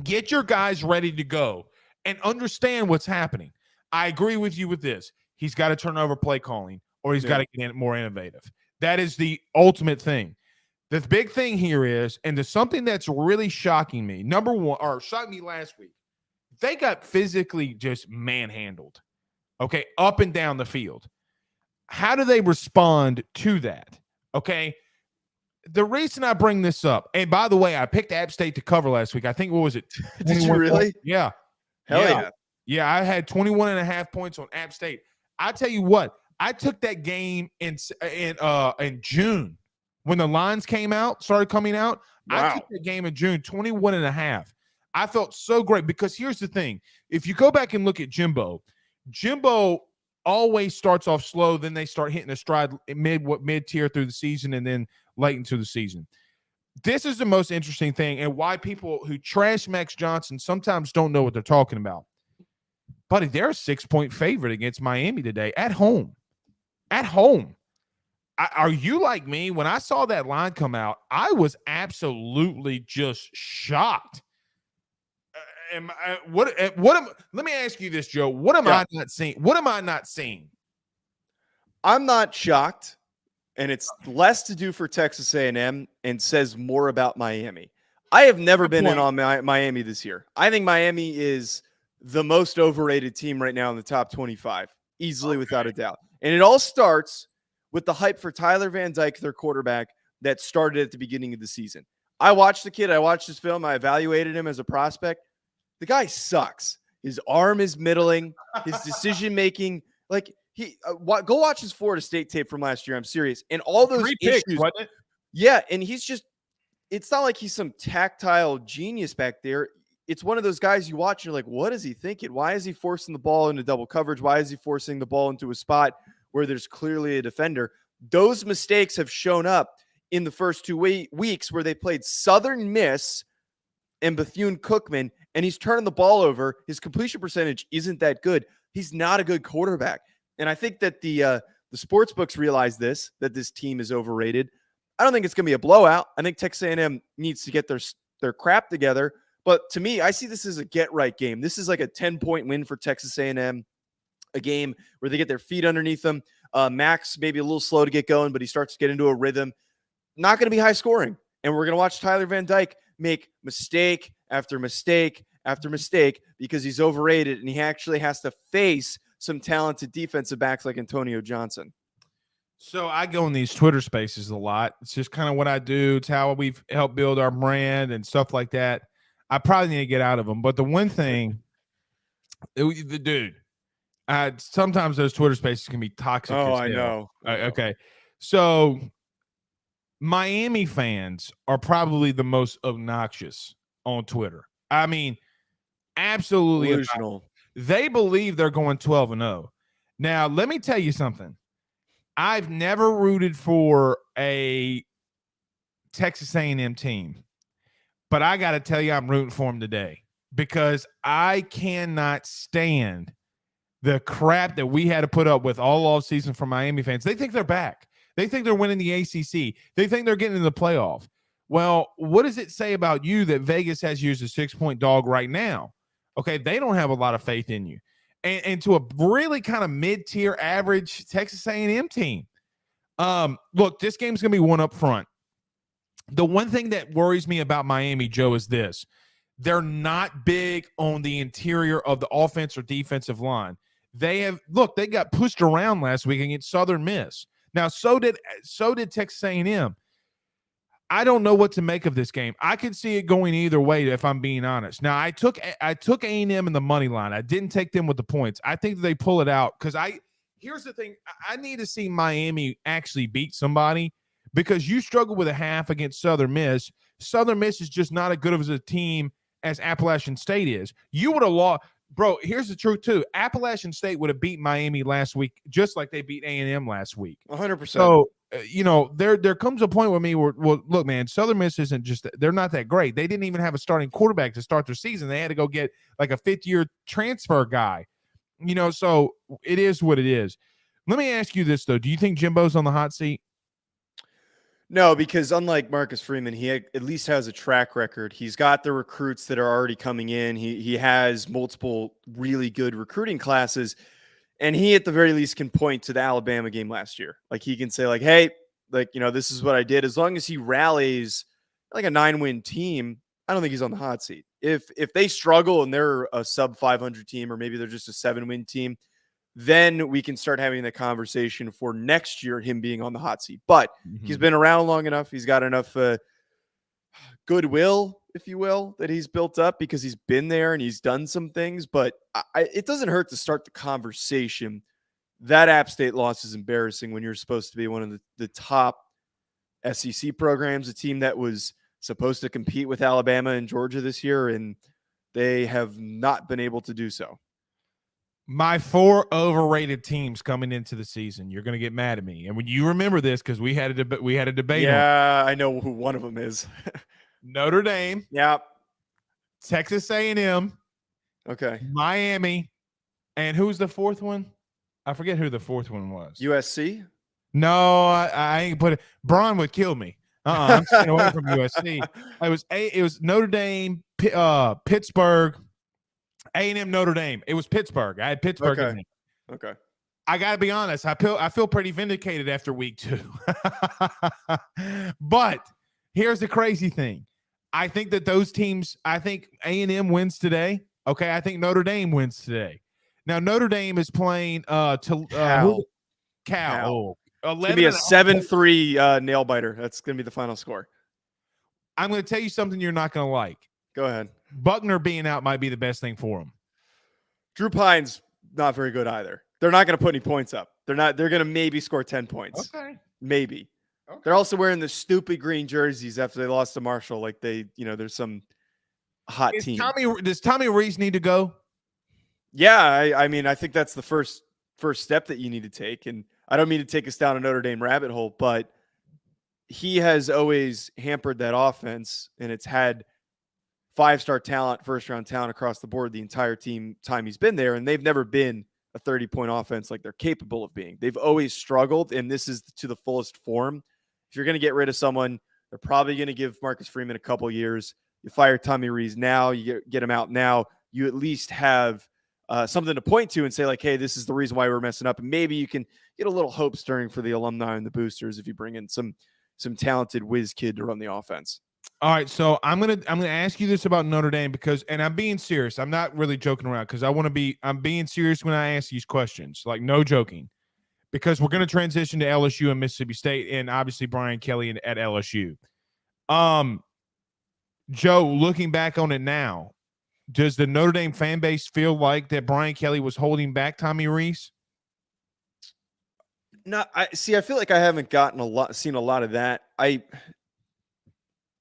get your guys ready to go and understand what's happening. I agree with you with this. He's got to turn over play calling, or he's got to get more innovative. That is the ultimate thing. The big thing here is, and there's something that's really shocking me. Number one, or shocked me last week, they got physically just manhandled. okay, up and down the field. How do they respond to that? Okay. The reason I bring this up, and by the way, I picked App State to cover last week. I think, what was it? Did you really? Yeah. Hell yeah. yeah. Yeah, I had 21.5 points on App State. I tell you what, I took that game in June when the lines started coming out. Wow. I took that game in June, 21.5. I felt so great because here's the thing. If you go back and look at Jimbo always starts off slow, then they start hitting a stride mid-tier through the season and then late into the season. This is the most interesting thing and why people who trash Max Johnson sometimes don't know what they're talking about. Buddy, they're a 6-point favorite against Miami today at home. At home. Are you like me? When I saw that line come out, I was absolutely just shocked. Let me ask you this, Joe. What am I not seeing? What am I not seeing? I'm not shocked, and it's less to do for Texas A&M and says more about Miami. I have never been in on Miami this year. I think Miami is the most overrated team right now in the top 25, easily without a doubt. And it all starts with the hype for Tyler Van Dyke, their quarterback, that started at the beginning of the season. I watched the kid. I watched his film. I evaluated him as a prospect. The guy sucks. His arm is middling. His decision-making, go watch his Florida State tape from last year. I'm serious. And all those 3 issues. picks, wasn't it? Yeah, and it's not like he's some tactile genius back there. It's one of those guys you watch and you're like, what is he thinking? Why is he forcing the ball into double coverage? Why is he forcing the ball into a spot where there's clearly a defender? Those mistakes have shown up in the first 2 weeks where they played Southern Miss and Bethune-Cookman, and he's turning the ball over. His completion percentage isn't that good. He's not a good quarterback. And I think that the sports books realize that this team is overrated. I don't think it's going to be a blowout. I think Texas A&M needs to get their crap together. But to me, I see this as a get-right game. This is like a 10-point win for Texas A&M, a game where they get their feet underneath them. Max maybe a little slow to get going, but he starts to get into a rhythm. Not going to be high scoring. And we're going to watch Tyler Van Dyke make mistake after mistake after mistake because he's overrated and he actually has to face some talented defensive backs like Antonio Johnson. So I go in these Twitter spaces a lot. It's just kind of what I do. It's how we've helped build our brand and stuff like that. I probably need to get out of them. But the one thing, sometimes those Twitter spaces can be toxic. Oh, I know. Okay. So Miami fans are probably the most obnoxious on Twitter. I mean, absolutely delusional. They believe they're going 12-0. Now, let me tell you something. I've never rooted for a Texas A&M team, but I got to tell you, I'm rooting for them today because I cannot stand the crap that we had to put up with all offseason from Miami fans. They think they're back. They think they're winning the ACC. They think they're getting in the playoff. Well, what does it say about you that Vegas has you as a 6-point dog right now? Okay, they don't have a lot of faith in you. And to a really kind of mid-tier average Texas A&M team. Look, this game's going to be one up front. The one thing that worries me about Miami, Joe, is this. They're not big on the interior of the offense or defensive line. They got pushed around last week against Southern Miss. Now, so did Texas A&M. I don't know what to make of this game. I could see it going either way, if I'm being honest. Now, I took A&M in the money line. I didn't take them with the points. I think that they pull it out because here's the thing. I need to see Miami actually beat somebody because you struggle with a half against Southern Miss. Southern Miss is just not as good of a team as Appalachian State is. You would have lost. Bro, here's the truth, too. Appalachian State would have beat Miami last week just like they beat A&M last week. 100%. So, there comes a point with me where, well, look, man, Southern Miss isn't just – they're not that great. They didn't even have a starting quarterback to start their season. They had to go get like a fifth-year transfer guy. So it is what it is. Let me ask you this, though. Do you think Jimbo's on the hot seat? No, because unlike Marcus Freeman, he at least has a track record. He's got the recruits that are already coming in. He has multiple really good recruiting classes, and he at the very least can point to the Alabama game last year. Like he can say, like, hey, this is what I did. As long as he rallies like a 9-win team, I don't think he's on the hot seat. If they struggle and they're a sub 500 team, or maybe they're just a 7-win team, then we can start having the conversation for next year, him being on the hot seat. But he's been around long enough. He's got enough goodwill, if you will, that he's built up because he's been there and he's done some things. But it doesn't hurt to start the conversation. That App State loss is embarrassing when you're supposed to be one of the top SEC programs, a team that was supposed to compete with Alabama and Georgia this year, and they have not been able to do so. My 4 overrated teams coming into the season. You're going to get mad at me, and when you remember this, because we had a debate. Yeah, I know who one of them is. Notre Dame. Yep. Texas A&M. Okay. Miami, and who's the fourth one? I forget who the fourth one was. USC. No, I ain't put it. Braun would kill me. I'm staying away from USC. It was Notre Dame, Pittsburgh, A&M, Notre Dame. It was Pittsburgh. I had Pittsburgh in there. Okay. I got to be honest. I feel pretty vindicated after week 2. But here's the crazy thing. I think that those teams, I think A&M wins today. Okay. I think Notre Dame wins today. Now, Notre Dame is playing Cal. Oh, it's going to be a 7-3 nail biter. That's going to be the final score. I'm going to tell you something you're not going to like. Go ahead. Buckner being out might be the best thing for him. Drew Pine's not very good either. They're not going to put any points up. They're going to maybe score 10 points. Okay. Maybe. Okay. They're also wearing the stupid green jerseys after they lost to Marshall. Like there's some hot team. Does Tommy Rees need to go? Yeah, I mean, I think that's the first step that you need to take. And I don't mean to take us down a Notre Dame rabbit hole, but he has always hampered that offense, and it's had 5-star talent, first-round talent across the board the entire time he's been there, and they've never been a 30-point offense like they're capable of being. They've always struggled, and this is to the fullest form. If you're going to get rid of someone, they're probably going to give Marcus Freeman a couple years. You fire Tommy Rees now, you get him out now, you at least have something to point to and say, like, hey, this is the reason why we're messing up. And maybe you can get a little hope stirring for the alumni and the boosters if you bring in some talented whiz kid to run the offense. All right, so I'm gonna ask you this about Notre Dame and I'm being serious. I'm not really joking around because I'm being serious when I ask these questions, like no joking, because we're gonna transition to LSU and Mississippi State, and obviously Brian Kelly at LSU. Joe, looking back on it now, does the Notre Dame fan base feel like that Brian Kelly was holding back Tommy Rees? No, I feel like I haven't seen a lot of that.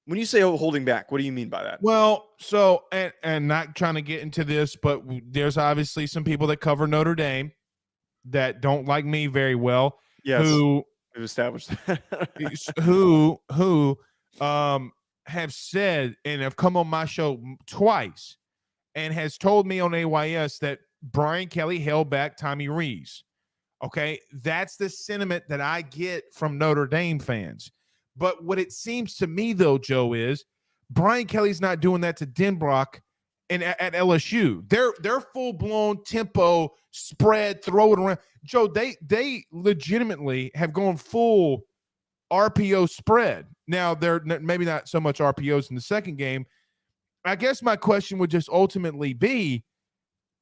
When you say holding back, what do you mean by that? Well, so and not trying to get into this, but there's obviously some people that cover Notre Dame that don't like me very well. Yes, who we've established that. who have said and have come on my show twice and has told me on AYS that Brian Kelly held back Tommy Rees. Okay, that's the sentiment that I get from Notre Dame fans. But what it seems to me, though, Joe, is Brian Kelly's not doing that to Denbrock and at LSU. They're full-blown tempo, spread, throw it around. Joe, they legitimately have gone full RPO spread. Now, they're maybe not so much RPOs in the second game. I guess my question would just ultimately be,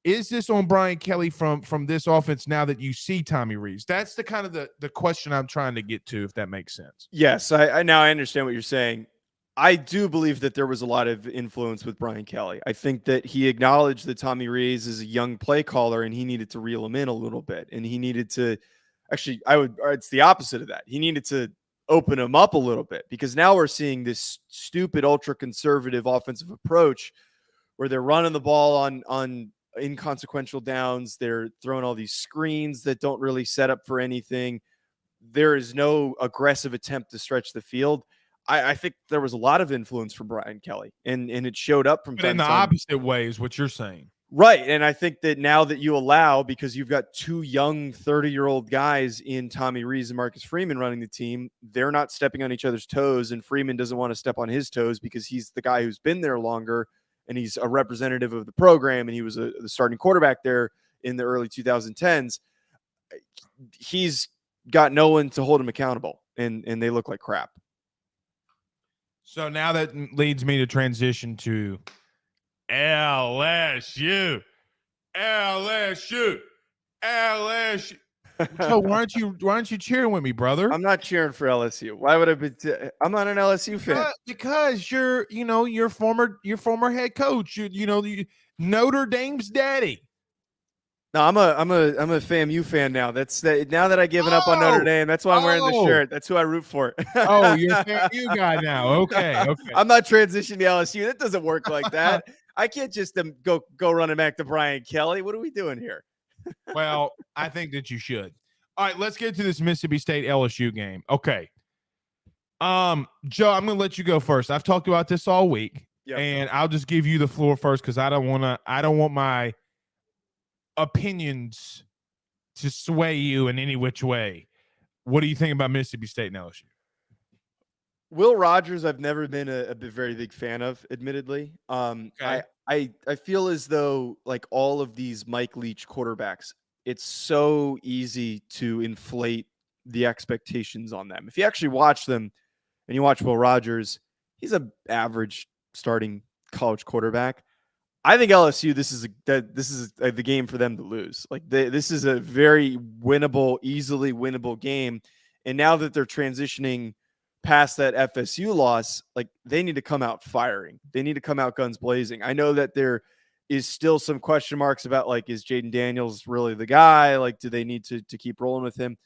is this on Brian Kelly from this offense now that you see Tommy Rees? That's the kind of the question I'm trying to get to, if that makes sense. Yes, I now I understand what you're saying. I do believe that there was a lot of influence with Brian Kelly. I think that he acknowledged that Tommy Rees is a young play caller and he needed to reel him in a little bit. And he needed to it's the opposite of that. He needed to open him up a little bit, because now we're seeing this stupid, ultra conservative offensive approach where they're running the ball on inconsequential downs. They're throwing all these screens that don't really set up for anything. There is no aggressive attempt to stretch the field. I think there was a lot of influence from Brian Kelly, and it showed up from time to time. In the opposite way is what you're saying. Right. And I think that now that you allow, because you've got two young 30-year-old guys in Tommy Rees and Marcus Freeman running the team, they're not stepping on each other's toes, and Freeman doesn't want to step on his toes because he's the guy who's been there longer, and he's a representative of the program, and he was the starting quarterback there in the early 2010s. He's got no one to hold him accountable, and they look like crap. So now that leads me to transition to LSU. LSU. LSU. So why aren't you cheering with me, brother? I'm not cheering for LSU. Why would I be? I'm not an LSU fan. Because you're your former head coach. Notre Dame's daddy. No, I'm a FAMU fan now. Now that I've given up on Notre Dame. That's why I'm wearing the shirt. That's who I root for. Oh, you're a FAMU guy now. Okay. I'm not transitioning to LSU. That doesn't work like that. I can't just go running back to Bryant Kelly. What are we doing here? Well, I think that you should. All right, let's get to this Mississippi State LSU game. Okay. Joe, I'm gonna let you go first. I've talked about this all week, and I'll just give you the floor first because I don't want my opinions to sway you in any which way. What do you think about Mississippi State and LSU? Will Rogers, I've never been a very big fan of, admittedly. Okay. I feel as though, like all of these Mike Leach quarterbacks, it's so easy to inflate the expectations on them. If you actually watch them and you watch Will Rogers, he's an average starting college quarterback. I think LSU, this is the game for them to lose. Like this is a very winnable, easily winnable game. And now that they're transitioning past that FSU loss, like they need to come out firing. They need to come out guns blazing. I know that there is still some question marks about, like, is Jaden Daniels really the guy? Like, do they need to keep rolling with him?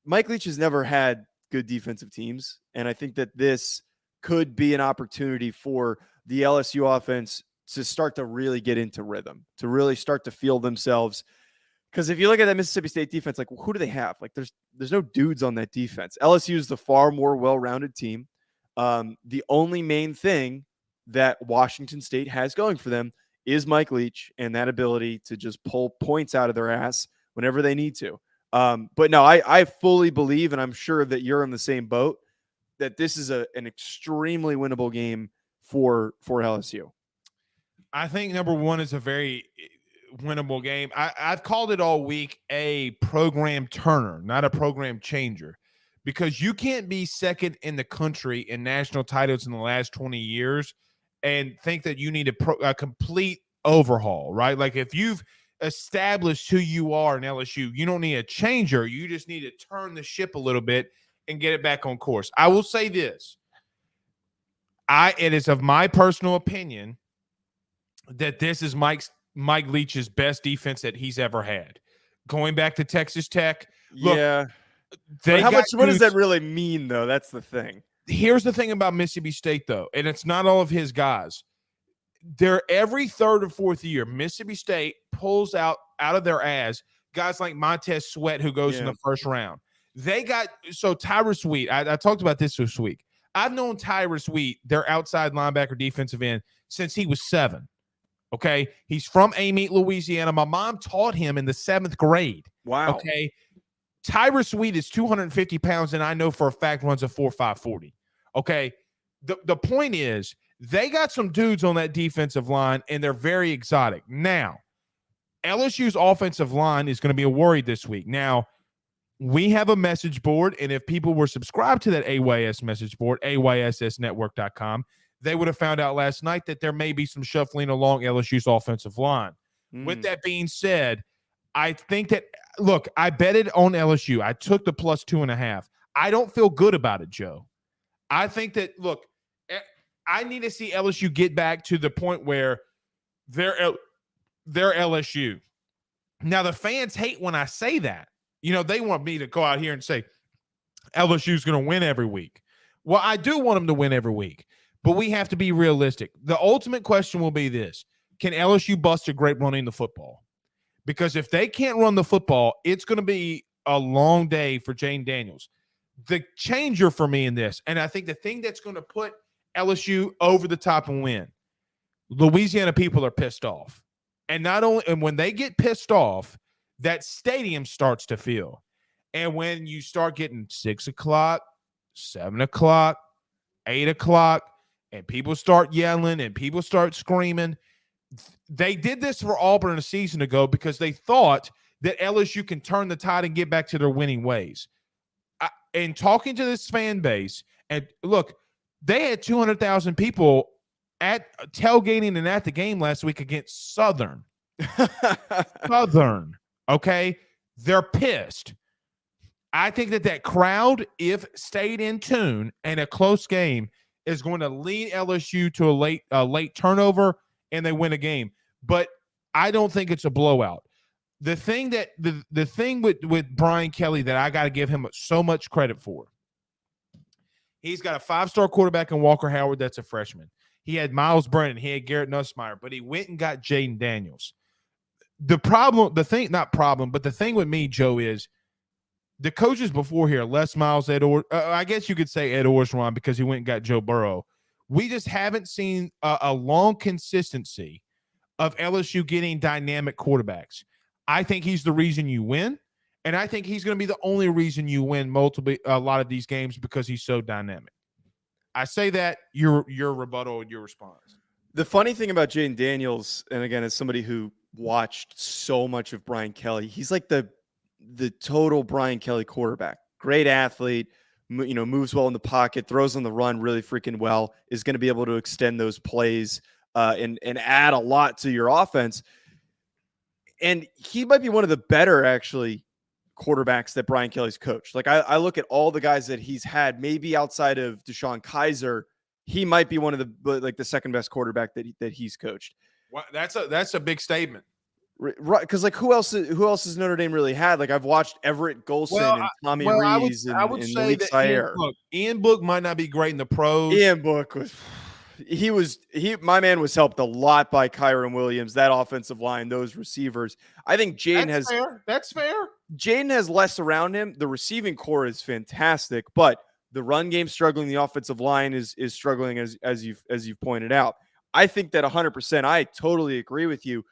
Mike Leach has never had good defensive teams. And I think that this could be an opportunity for the LSU offense to start to really get into rhythm, to really start to feel themselves. Because if you look at that Mississippi State defense, like, who do they have? Like, there's no dudes on that defense. LSU is the far more well-rounded team. The only main thing that Washington State has going for them is Mike Leach and that ability to just pull points out of their ass whenever they need to. But no, I fully Bleav, and I'm sure that you're in the same boat, that this is an extremely winnable game for LSU. I think number one is a very winnable game. I've called it all week a program turner, not a program changer, because you can't be second in the country in national titles in the last 20 years and think that you need a complete overhaul, right? Like, if you've established who you are in LSU, you don't need a changer. You just need to turn the ship a little bit and get it back on course. I will say this. It is of my personal opinion that this is Mike Leach's best defense that he's ever had. Going back to Texas Tech. Look, yeah. What does that really mean, though? That's the thing. Here's the thing about Mississippi State, though, and it's not all of his guys. They're every third or fourth year, Mississippi State pulls out of their ass guys like Montez Sweat, who goes in the first round. Tyrus Wheat, I talked about this week. I've known Tyrus Wheat, their outside linebacker defensive end, since he was 7. Okay. He's from Amite, Louisiana. My mom taught him in the 7th grade. Wow. Okay. Tyrus Wheat is 250 pounds, and I know for a fact runs a 4.5 40. Okay. The point is, they got some dudes on that defensive line, and they're very exotic. Now, LSU's offensive line is going to be a worry this week. Now, we have a message board, and if people were subscribed to that AYS message board, AYSSnetwork.com, they would have found out last night that there may be some shuffling along LSU's offensive line. With that being said, I think that, look, I betted on LSU. I took the plus 2.5. I don't feel good about it, Joe. I think that, look, I need to see LSU get back to the point where they're LSU. Now, the fans hate when I say that. They want me to go out here and say LSU's going to win every week. Well, I do want them to win every week, but we have to be realistic. The ultimate question will be this: can LSU bust a grape running the football? Because if they can't run the football, it's going to be a long day for Jaden Daniels. The changer for me in this, and I think the thing that's going to put LSU over the top and win, Louisiana people are pissed off. And when they get pissed off, that stadium starts to fill. And when you start getting 6 o'clock, 7 o'clock, 8 o'clock, and people start yelling and people start screaming, they did this for Auburn a season ago because they thought that LSU can turn the tide and get back to their winning ways. And talking to this fan base, and look, they had 200,000 people at tailgating and at the game last week against Southern. Southern. Okay? They're pissed. I think that crowd, if stayed in tune and a close game, is going to lead LSU to a late turnover and they win a game. But I don't think it's a blowout. The thing that the thing with Brian Kelly that I got to give him so much credit for, he's got a 5-star quarterback in Walker Howard that's a freshman. He had Miles Brennan, he had Garrett Nussmeier, but he went and got Jaden Daniels. The thing with me, Joe, is the coaches before here, Les Miles, I guess you could say Ed Orgeron because he went and got Joe Burrow. We just haven't seen a long consistency of LSU getting dynamic quarterbacks. I think he's the reason you win, and I think he's going to be the only reason you win a lot of these games because he's so dynamic. I say that, your rebuttal and your response. The funny thing about Jaden Daniels, and again, as somebody who watched so much of Brian Kelly, he's like the total Brian Kelly quarterback. Great athlete, moves well in the pocket, throws on the run really freaking well, is going to be able to extend those plays and add a lot to your offense. And he might be one of the better, actually, quarterbacks that Brian Kelly's coached. Like I look at all the guys that he's had, maybe outside of Deshaun Kaiser, he might be one of the second best quarterback that he's coached. Well, that's a big statement. Right, because like who else has Notre Dame really had? Like I've watched Everett Golson and Tommy Rees and say Malik that Sayer. Ian Book might not be great in the pros. Ian Book my man was helped a lot by Kyron Williams, that offensive line, those receivers. I think That's fair. Jaden has less around him. The receiving core is fantastic, but the run game struggling. The offensive line is struggling as you've pointed out. I think that 100%. I totally agree with you.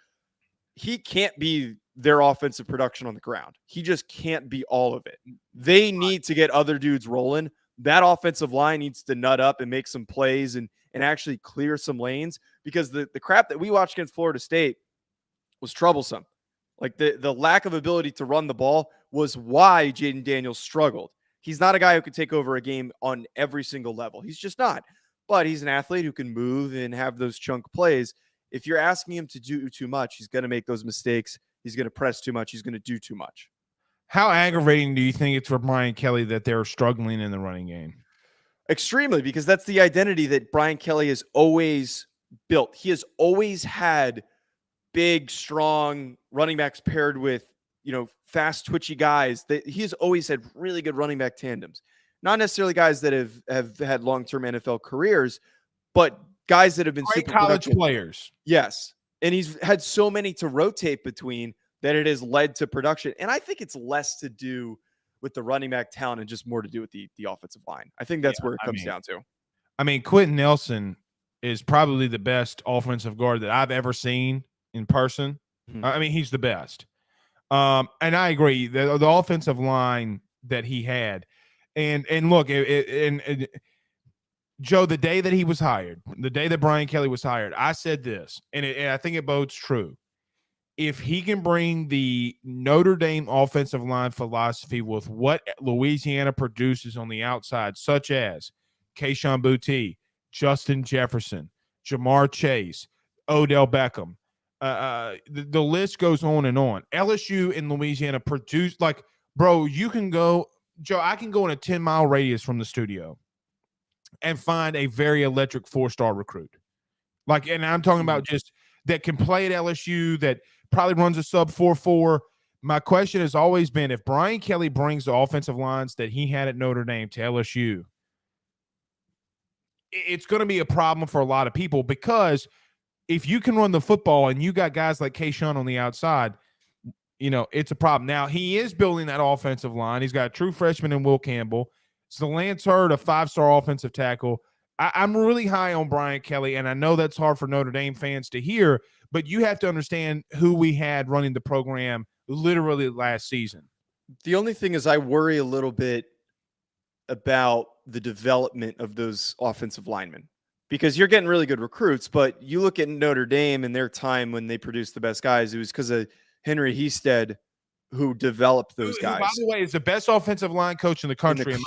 He can't be their offensive production on the ground. He just can't be all of it. They need to get other dudes rolling. That offensive line needs to nut up and make some plays and actually clear some lanes, because the crap that we watched against Florida State was troublesome. Like the lack of ability to run the ball was why Jaden Daniels struggled. He's not a guy who could take over a game on every single level. He's just not. But he's an athlete who can move and have those chunk plays. If you're asking him to do too much, he's going to make those mistakes. He's going to press too much. He's going to do too much. How aggravating do you think it's for Brian Kelly that they're struggling in the running game? Extremely, because that's the identity that Brian Kelly has always built. He has always had big, strong running backs paired with, fast, twitchy guys. He has always had really good running back tandems. Not necessarily guys that have had long-term NFL careers, but guys that have been great super college productive. Players. Yes. And he's had so many to rotate between that it has led to production. And I think it's less to do with the running back talent and just more to do with the offensive line. I think that's where it comes down to. I mean, Quentin Nelson is probably the best offensive guard that I've ever seen in person. Mm-hmm. I mean, he's the best. And I agree. The offensive line that he had. And look, Joe, the day that he was hired, the day that Brian Kelly was hired, I said this, and I think it bodes true. If he can bring the Notre Dame offensive line philosophy with what Louisiana produces on the outside, such as Kayshon Boutte, Justin Jefferson, Jamar Chase, Odell Beckham, the list goes on and on. LSU and Louisiana produce, like, bro, you can go, Joe, I can go in a 10-mile radius from the studio and find a very electric 4-star recruit. Like, and I'm talking about just that can play at LSU, that probably runs a sub 4.4. My question has always been, if Brian Kelly brings the offensive lines that he had at Notre Dame to LSU, it's going to be a problem for a lot of people, because if you can run the football and you got guys like Kayshon on the outside, it's a problem. Now, he is building that offensive line. He's got a true freshman in Will Campbell. So Lance Hurd, a 5-star offensive tackle. I'm really high on Brian Kelly, and I know that's hard for Notre Dame fans to hear, but you have to understand who we had running the program literally last season. The only thing is I worry a little bit about the development of those offensive linemen, because you're getting really good recruits, but you look at Notre Dame and their time when they produced the best guys, it was because of Henry Hestead, who developed those guys. Who, by the way, is the best offensive line coach in the country.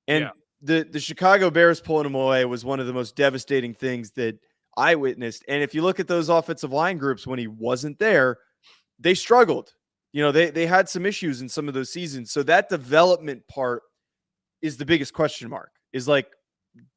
And the Chicago Bears pulling him away was one of the most devastating things that I witnessed. And if you look at those offensive line groups when he wasn't there, they struggled. they had some issues in some of those seasons. So that development part is the biggest question mark. Is like,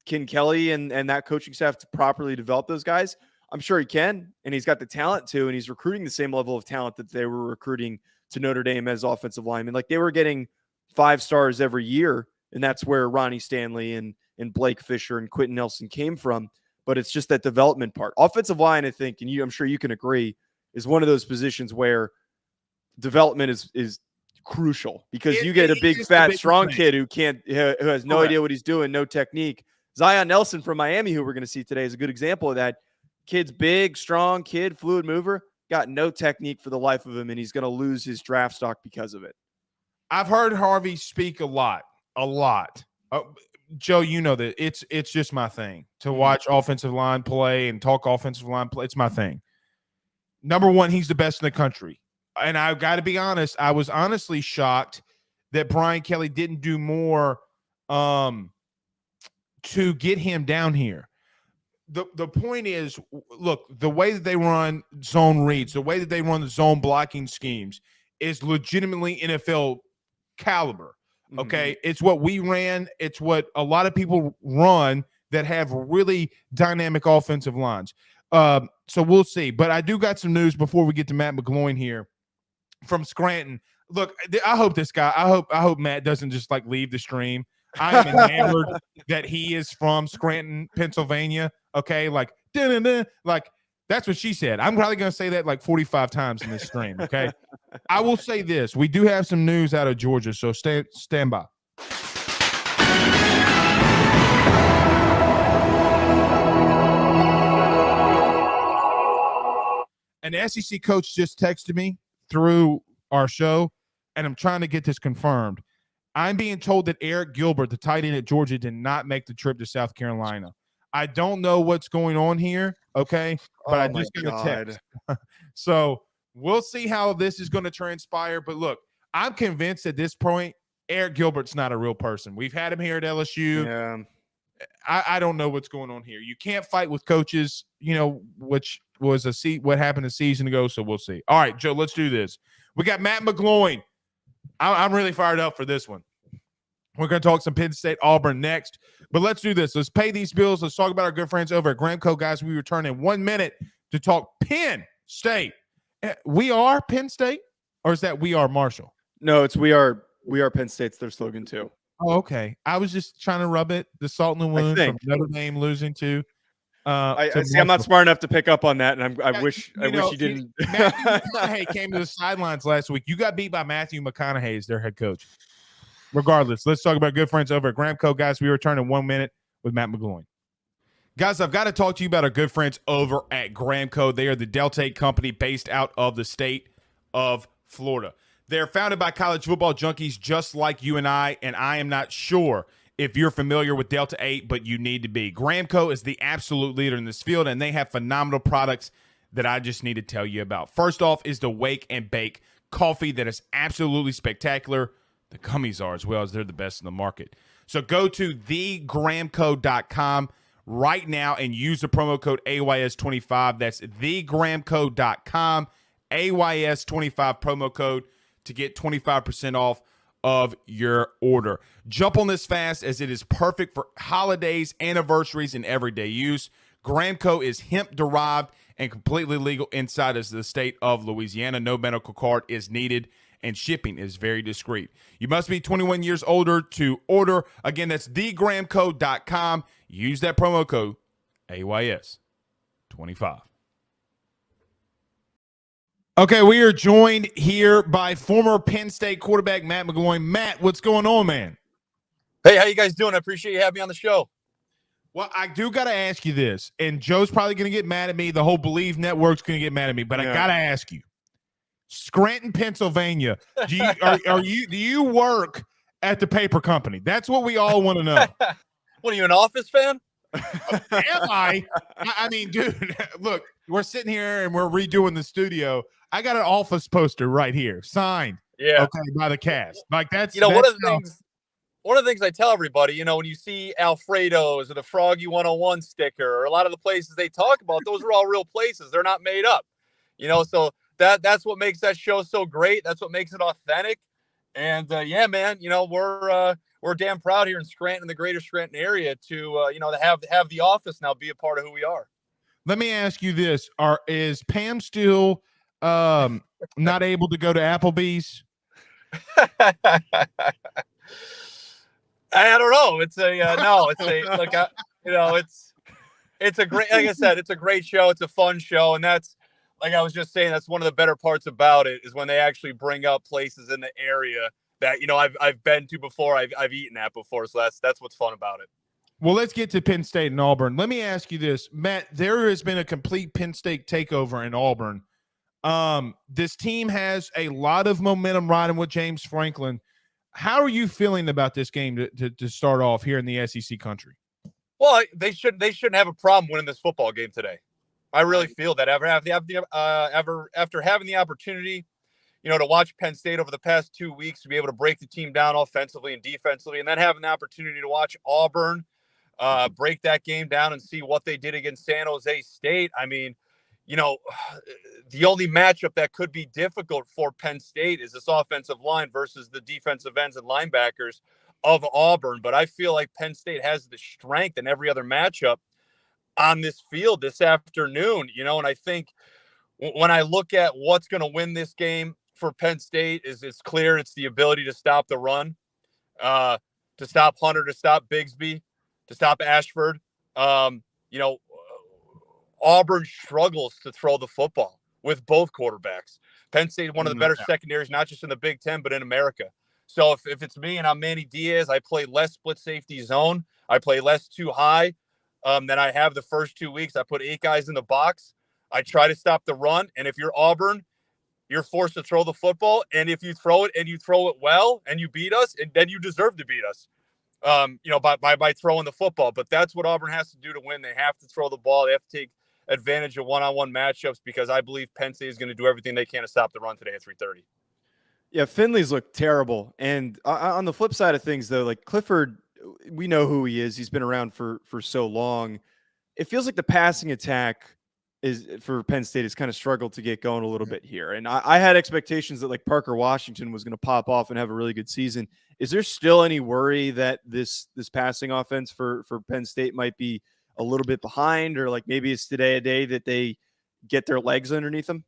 can Kelly and that coaching staff to properly develop those guys? I'm sure he can, and he's got the talent to, and he's recruiting the same level of talent that they were recruiting to Notre Dame as offensive linemen. Like, they were getting 5 stars every year, and that's where Ronnie Stanley and Blake Fisher and Quentin Nelson came from. But it's just that development part. Offensive line, I think, and I'm sure you can agree, is one of those positions where development is crucial, because you get a big, fat, strong kid who has no idea what he's doing, no technique. Zion Nelson from Miami, who we're going to see today, is a good example of that. Kid's big, strong kid, fluid mover, got no technique for the life of him, and he's going to lose his draft stock because of it. I've heard Harvey speak a lot. Joe, you know that it's just my thing to watch offensive line play and talk offensive line play. It's my thing. Number one, he's the best in the country. And I've got to be honest, I was honestly shocked that Brian Kelly didn't do more to get him down here. The point is, look, the way that they run zone reads, the way that they run the zone blocking schemes is legitimately NFL caliber. Okay. It's what we ran. It's what a lot of people run that have really dynamic offensive lines. So we'll see. But I do got some news before we get to Matt McGloin here from Scranton. Look, I hope this guy, I hope Matt doesn't just like leave the stream. I am enamored that he is from Scranton, Pennsylvania. Okay, like, like that's what she said. I'm probably going to say that like 45 times in this stream. Okay, I will say this: we do have some news out of Georgia, so stand by. An SEC coach just texted me through our show, and I'm trying to get this confirmed. I'm being told that Eric Gilbert, the tight end at Georgia, did not make the trip to South Carolina. I don't know what's going on here, okay? But I just got a text. So we'll see how this is going to transpire. But look, I'm convinced at this point, Eric Gilbert's not a real person. We've had him here at LSU. Yeah. I don't know what's going on here. You can't fight with coaches, which was what happened a season ago, so we'll see. All right, Joe, let's do this. We got Matt McGloin. I'm really fired up for this one. We're going to talk some Penn State, Auburn next. But let's do this. Let's pay these bills. Let's talk about our good friends over at Gramco. Guys, we return in 1 minute to talk Penn State. We are Penn State? Or is that we are Marshall? No, it's we are Penn State's their slogan too. Oh, okay. I was just trying to rub it, the salt in the wound from Notre Dame losing to I see. I'm not smart enough to pick up on that, and I wish you didn't. Matthew McConaughey came to the sidelines last week. You got beat by Matthew McConaughey as their head coach. Regardless, let's talk about good friends over at Gramco. Guys, we return in 1 minute with Matt McGloin. Guys, I've got to talk to you about our good friends over at Gramco. They are the Delta 8 company based out of the state of Florida. They're founded by college football junkies just like you and I am not sure if you're familiar with Delta 8, but you need to be. Gramco is the absolute leader in this field, and they have phenomenal products that I just need to tell you about. First off is the Wake and Bake coffee that is absolutely spectacular. The gummies are as well, as they're the best in the market. So go to thegramco.com right now and use the promo code AYS25. That's thegramco.com, AYS25 promo code to get 25% off of your order. Jump on this fast, as it is perfect for holidays, anniversaries, and everyday use. Gramco is hemp-derived and completely legal inside of the state of Louisiana. No medical card is needed, and shipping is very discreet. You must be 21 years older to order. Again, that's thegramco.com. Use that promo code AYS25. Okay, we are joined here by former Penn State quarterback Matt McGloin. Matt, what's going on, man? Hey, how you guys doing? I appreciate you having me on the show. Well, I do got to ask you this, and Joe's probably going to get mad at me. The whole Bleav network's going to get mad at me, but I got to ask you. Scranton, Pennsylvania. Do you work at the paper company? That's what we all want to know. What, are you an Office fan? Am I? I mean, dude, look, we're sitting here and we're redoing the studio. I got an Office poster right here, signed. Yeah. Okay, by the cast. Like that's one of the things I tell everybody, when you see Alfredo's or the Froggy 101 sticker, or a lot of the places they talk about, those are all real places. They're not made up. So that's what makes that show so great. That's what makes it authentic. And yeah, man, we're damn proud here in Scranton, the greater Scranton area, to to have the office now be a part of who we are. Let me ask you this: is Pam still not able to go to Applebee's? I don't know. It's a no. It's a like it's a great. Like I said, it's a great show. It's a fun show, and that's like I was just saying. That's one of the better parts about it is when they actually bring up places in the area that I've been to before. I've eaten at before. So that's what's fun about it. Well, let's get to Penn State and Auburn. Let me ask you this, Matt. There has been a complete Penn State takeover in Auburn. This team has a lot of momentum riding with James Franklin. How are you feeling about this game to start off here in the SEC country? Well, they shouldn't have a problem winning this football game today. I really feel that after having the opportunity, to watch Penn State over the past 2 weeks, to be able to break the team down offensively and defensively, and then having the opportunity to watch Auburn break that game down and see what they did against San Jose State. I mean, the only matchup that could be difficult for Penn State is this offensive line versus the defensive ends and linebackers of Auburn. But I feel like Penn State has the strength in every other matchup on this field this afternoon, and I think when I look at what's going to win this game for Penn State it's clear. It's the ability to stop the run, to stop Hunter, to stop Bigsby, to stop Ashford. Auburn struggles to throw the football with both quarterbacks. Penn State, one of the better secondaries, not just in the Big Ten, but in America. So if it's me and I'm Manny Diaz, I play less split safety zone. I play less too high than I have the first 2 weeks. I put 8 guys in the box. I try to stop the run. And if you're Auburn, you're forced to throw the football. And if you throw it and you throw it well and you beat us, and then you deserve to beat us. By throwing the football. But that's what Auburn has to do to win. They have to throw the ball. They have to take advantage of one-on-one matchups because I believe Penn State is going to do everything they can to stop the run today at 3:30. Yeah, Finley's looked terrible. And on the flip side of things, though, like Clifford, we know who he is. He's been around for so long. It feels like the passing attack is for Penn State has kind of struggled to get going a little bit here. And I had expectations that like Parker Washington was going to pop off and have a really good season. Is there still any worry that this passing offense for Penn State might be a little bit behind, or like maybe it's today a day that they get their legs underneath them?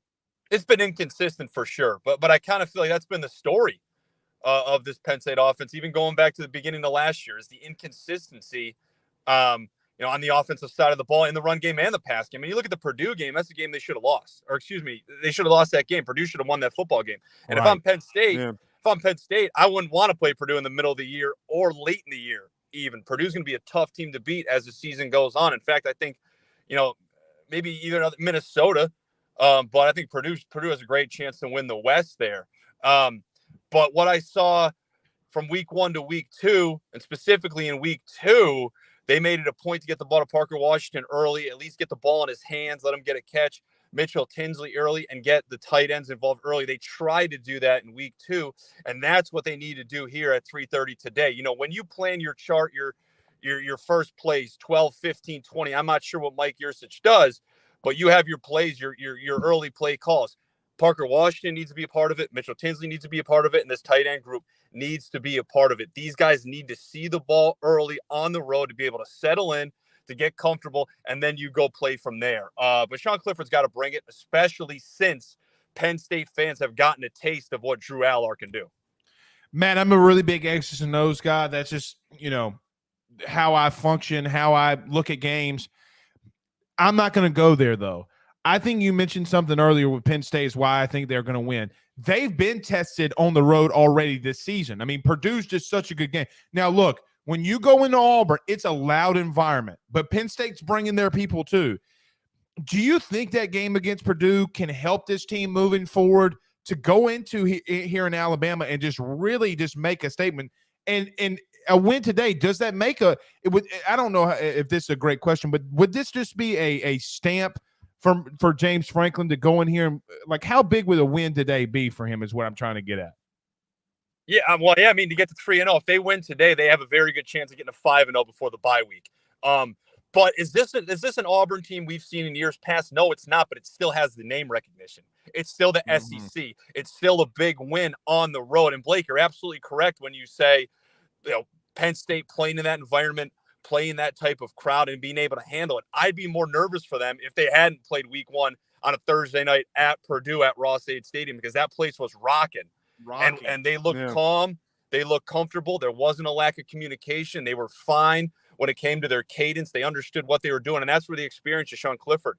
It's been inconsistent for sure, but I kind of feel like that's been the story of this Penn State offense, even going back to the beginning of last year, is the inconsistency, on the offensive side of the ball in the run game and the pass game. I mean, you look at the Purdue game, that's the game they should have lost. Or excuse me, they should have lost that game. Purdue should have won that football game. And right. If I'm Penn State, I wouldn't want to play Purdue in the middle of the year or late in the year even. Purdue's going to be a tough team to beat as the season goes on. In fact, I think, maybe either Minnesota, but I think Purdue has a great chance to win the West there. But what I saw from week 1 to week 2, and specifically in week 2, they made it a point to get the ball to Parker Washington early, at least get the ball in his hands, let him get a catch. Mitchell Tinsley early and get the tight ends involved early. They tried to do that in week 2, and that's what they need to do here at 3:30 today. When you plan your chart, your first plays, 12, 15, 20, I'm not sure what Mike Yurcich does, but you have your plays, your early play calls. Parker Washington needs to be a part of it. Mitchell Tinsley needs to be a part of it, and this tight end group needs to be a part of it. These guys need to see the ball early on the road to be able to settle in, to get comfortable, and then you go play from there. But Sean Clifford's got to bring it, especially since Penn State fans have gotten a taste of what Drew Allar can do. Man, I'm a really big X's and O's guy. That's just, how I function, how I look at games. I'm not going to go there, though. I think you mentioned something earlier with Penn State is why I think they're going to win. They've been tested on the road already this season. I mean, Purdue's just such a good game. Now, look, when you go into Auburn, it's a loud environment, but Penn State's bringing their people too. Do you think that game against Purdue can help this team moving forward to go into here in Alabama and just really just make a statement? And a win today, does that make I don't know if this is a great question, but would this just be a stamp for James Franklin to go in here and, like, how big would a win today be for him is what I'm trying to get at. Yeah, I mean, to get to 3-0, if they win today, they have a very good chance of getting to 5-0 before the bye week. But is this an Auburn team we've seen in years past? No, it's not, but it still has the name recognition. It's still the SEC. It's still a big win on the road. And Blake, you're absolutely correct when you say, Penn State playing in that environment, playing that type of crowd and being able to handle it. I'd be more nervous for them if they hadn't played week 1 on a Thursday night at Purdue at Ross-Ade Stadium, because that place was rocking. And they looked calm. They looked comfortable. There wasn't a lack of communication. They were fine when it came to their cadence. They understood what they were doing. And that's where the experience of Sean Clifford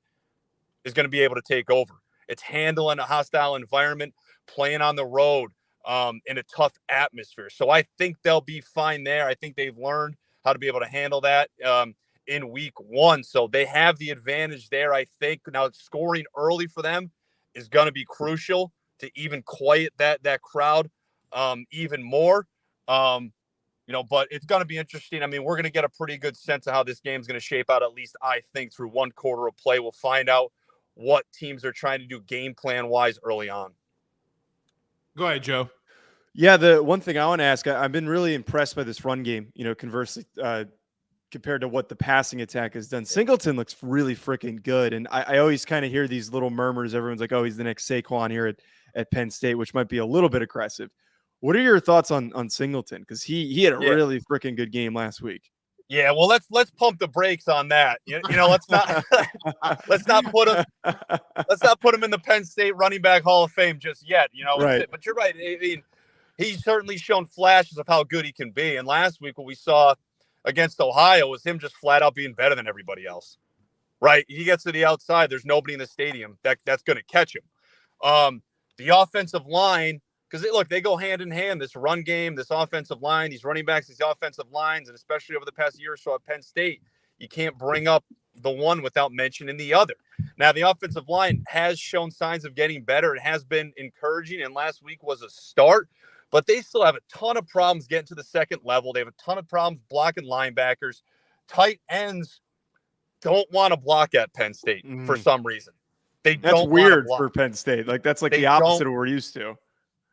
is going to be able to take over. It's handling a hostile environment, playing on the road in a tough atmosphere. So I think they'll be fine there. I think they've learned how to be able to handle that in week 1. So they have the advantage there, I think. Now, scoring early for them is going to be crucial to even quiet that crowd even more. But it's going to be interesting. I mean, we're going to get a pretty good sense of how this game is going to shape out, at least I think, through one quarter of play. We'll find out what teams are trying to do game plan-wise early on. Go ahead, Joe. Yeah, the one thing I want to ask, I've been really impressed by this run game, conversely, compared to what the passing attack has done. Singleton looks really freaking good. And I always kind of hear these little murmurs. Everyone's like, oh, he's the next Saquon here at Penn State, which might be a little bit aggressive. What are your thoughts on Singleton? Because he had a really freaking good game last week. Yeah, well, let's pump the brakes on that. Let's not let's not put him in the Penn State running back Hall of Fame just yet. Right. But you're right. I mean, he's certainly shown flashes of how good he can be. And last week, what we saw against Ohio was him just flat out being better than everybody else. Right? He gets to the outside. There's nobody in the stadium that's going to catch him. The offensive line. Because, look, they go hand in hand, this run game, this offensive line, these running backs, these offensive lines, and especially over the past year or so at Penn State, you can't bring up the one without mentioning the other. Now, the offensive line has shown signs of getting better. It has been encouraging, and last week was a start. But they still have a ton of problems getting to the second level. They have a ton of problems blocking linebackers. Tight ends don't want to block at Penn State for some reason. That's weird for Penn State. Like, that's like the opposite of what we're used to.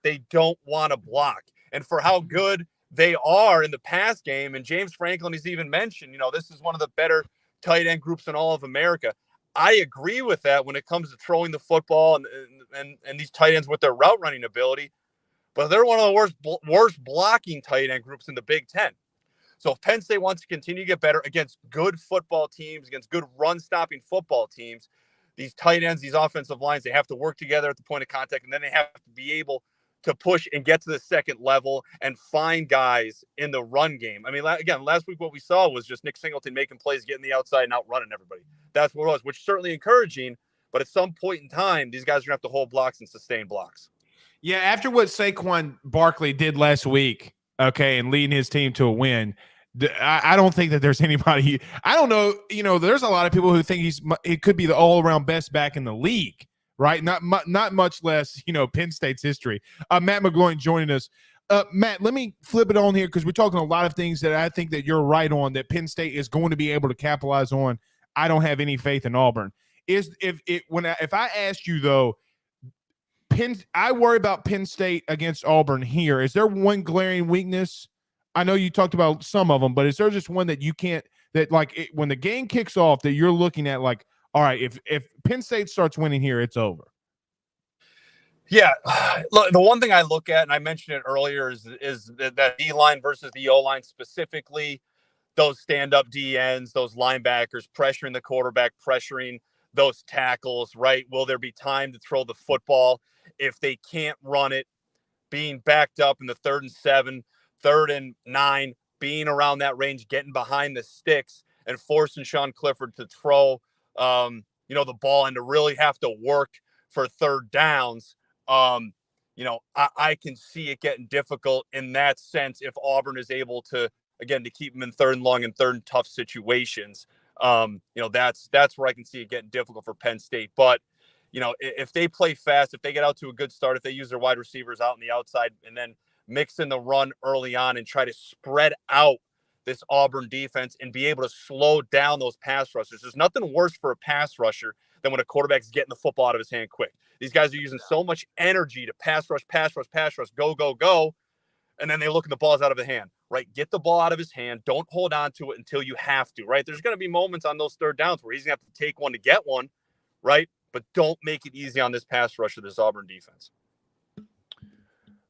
They don't want to block. And for how good they are in the pass game, and James Franklin has even mentioned, this is one of the better tight end groups in all of America. I agree with that when it comes to throwing the football and these tight ends with their route running ability. But they're one of the worst blocking tight end groups in the Big Ten. So if Penn State wants to continue to get better against good football teams, against good run-stopping football teams, these tight ends, these offensive lines, they have to work together at the point of contact, and then they have to be able to push and get to the second level and find guys in the run game. I mean, again, last week what we saw was just Nick Singleton making plays, getting the outside and outrunning everybody. That's what it was, which is certainly encouraging. But at some point in time, these guys are going to have to hold blocks and sustain blocks. Yeah, after what Saquon Barkley did last week, and leading his team to a win, I don't think that there's anybody. I don't know. There's a lot of people who think he could be the all-around best back in the league. Right, not much less, Penn State's history. Matt McGloin joining us. Matt, let me flip it on here because we're talking a lot of things that I think that you're right on that Penn State is going to be able to capitalize on. I don't have any faith in Auburn. If I asked you though, I worry about Penn State against Auburn here. Is there one glaring weakness? I know you talked about some of them, but is there just one that you can't when the game kicks off that you're looking at like? All right, if Penn State starts winning here, it's over. Yeah. Look, the one thing I look at, and I mentioned it earlier, is that D-line versus the O-line, specifically those stand-up DNs, those linebackers pressuring the quarterback, pressuring those tackles, right? Will there be time to throw the football? If they can't run it, being backed up in the 3rd and 7, 3rd and 9, being around that range, getting behind the sticks and forcing Sean Clifford to throw the ball and to really have to work for third downs. I can see it getting difficult in that sense if Auburn is able to keep them in 3rd and long and 3rd and tough situations. That's where I can see it getting difficult for Penn State. But, if they play fast, if they get out to a good start, if they use their wide receivers out on the outside and then mix in the run early on and try to spread out this Auburn defense and be able to slow down those pass rushers. There's nothing worse for a pass rusher than when a quarterback's getting the football out of his hand quick. These guys are using so much energy to pass rush, go, and then they look at the balls out of the hand. right? Get the ball out of his hand. Don't hold on to it until you have to, right? There's going to be moments on those third downs where he's going to have to take one to get one, right? But don't make it easy on this pass rush of this Auburn defense.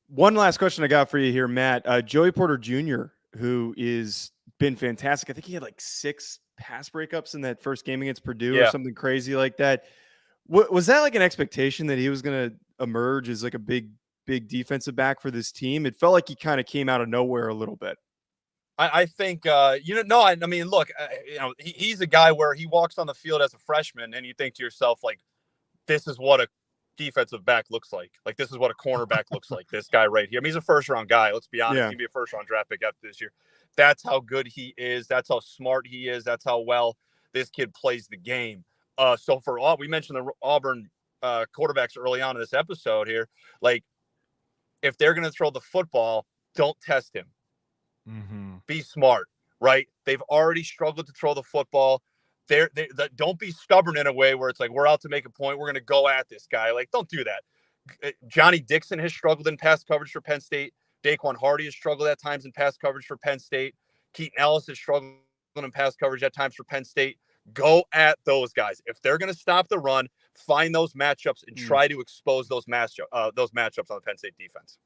One last question I got for you here, Matt. Joey Porter Jr., who is been fantastic. I think he had like 6 pass breakups in that first game against Purdue or something crazy like that. Was that like an expectation that he was going to emerge as like a big defensive back for this team? It felt like he kind of came out of nowhere a little bit. I think, I mean, look, he's a guy where he walks on the field as a freshman and you think to yourself, like, this is what a defensive back looks like. Like, this is what a cornerback looks like. This guy right here. I mean, he's a first-round guy. Let's be honest. He'd be a first-round draft pick after this year. That's how good he is. That's how smart he is. That's how well this kid plays the game. So for all, we mentioned the Auburn quarterbacks early on in this episode here. Like, if they're going to throw the football, don't test him. Mm-hmm. Be smart, right? They've already struggled to throw the football. Don't be stubborn in a way where it's like, we're out to make a point. We're going to go at this guy. Like, don't do that. Johnny Dixon has struggled in pass coverage for Penn State. Daquan Hardy has struggled at times in pass coverage for Penn State. Keaton Ellis has struggled in pass coverage at times for Penn State. Go at those guys. If they're going to stop the run, find those matchups and try to expose those matchups on the Penn State defense.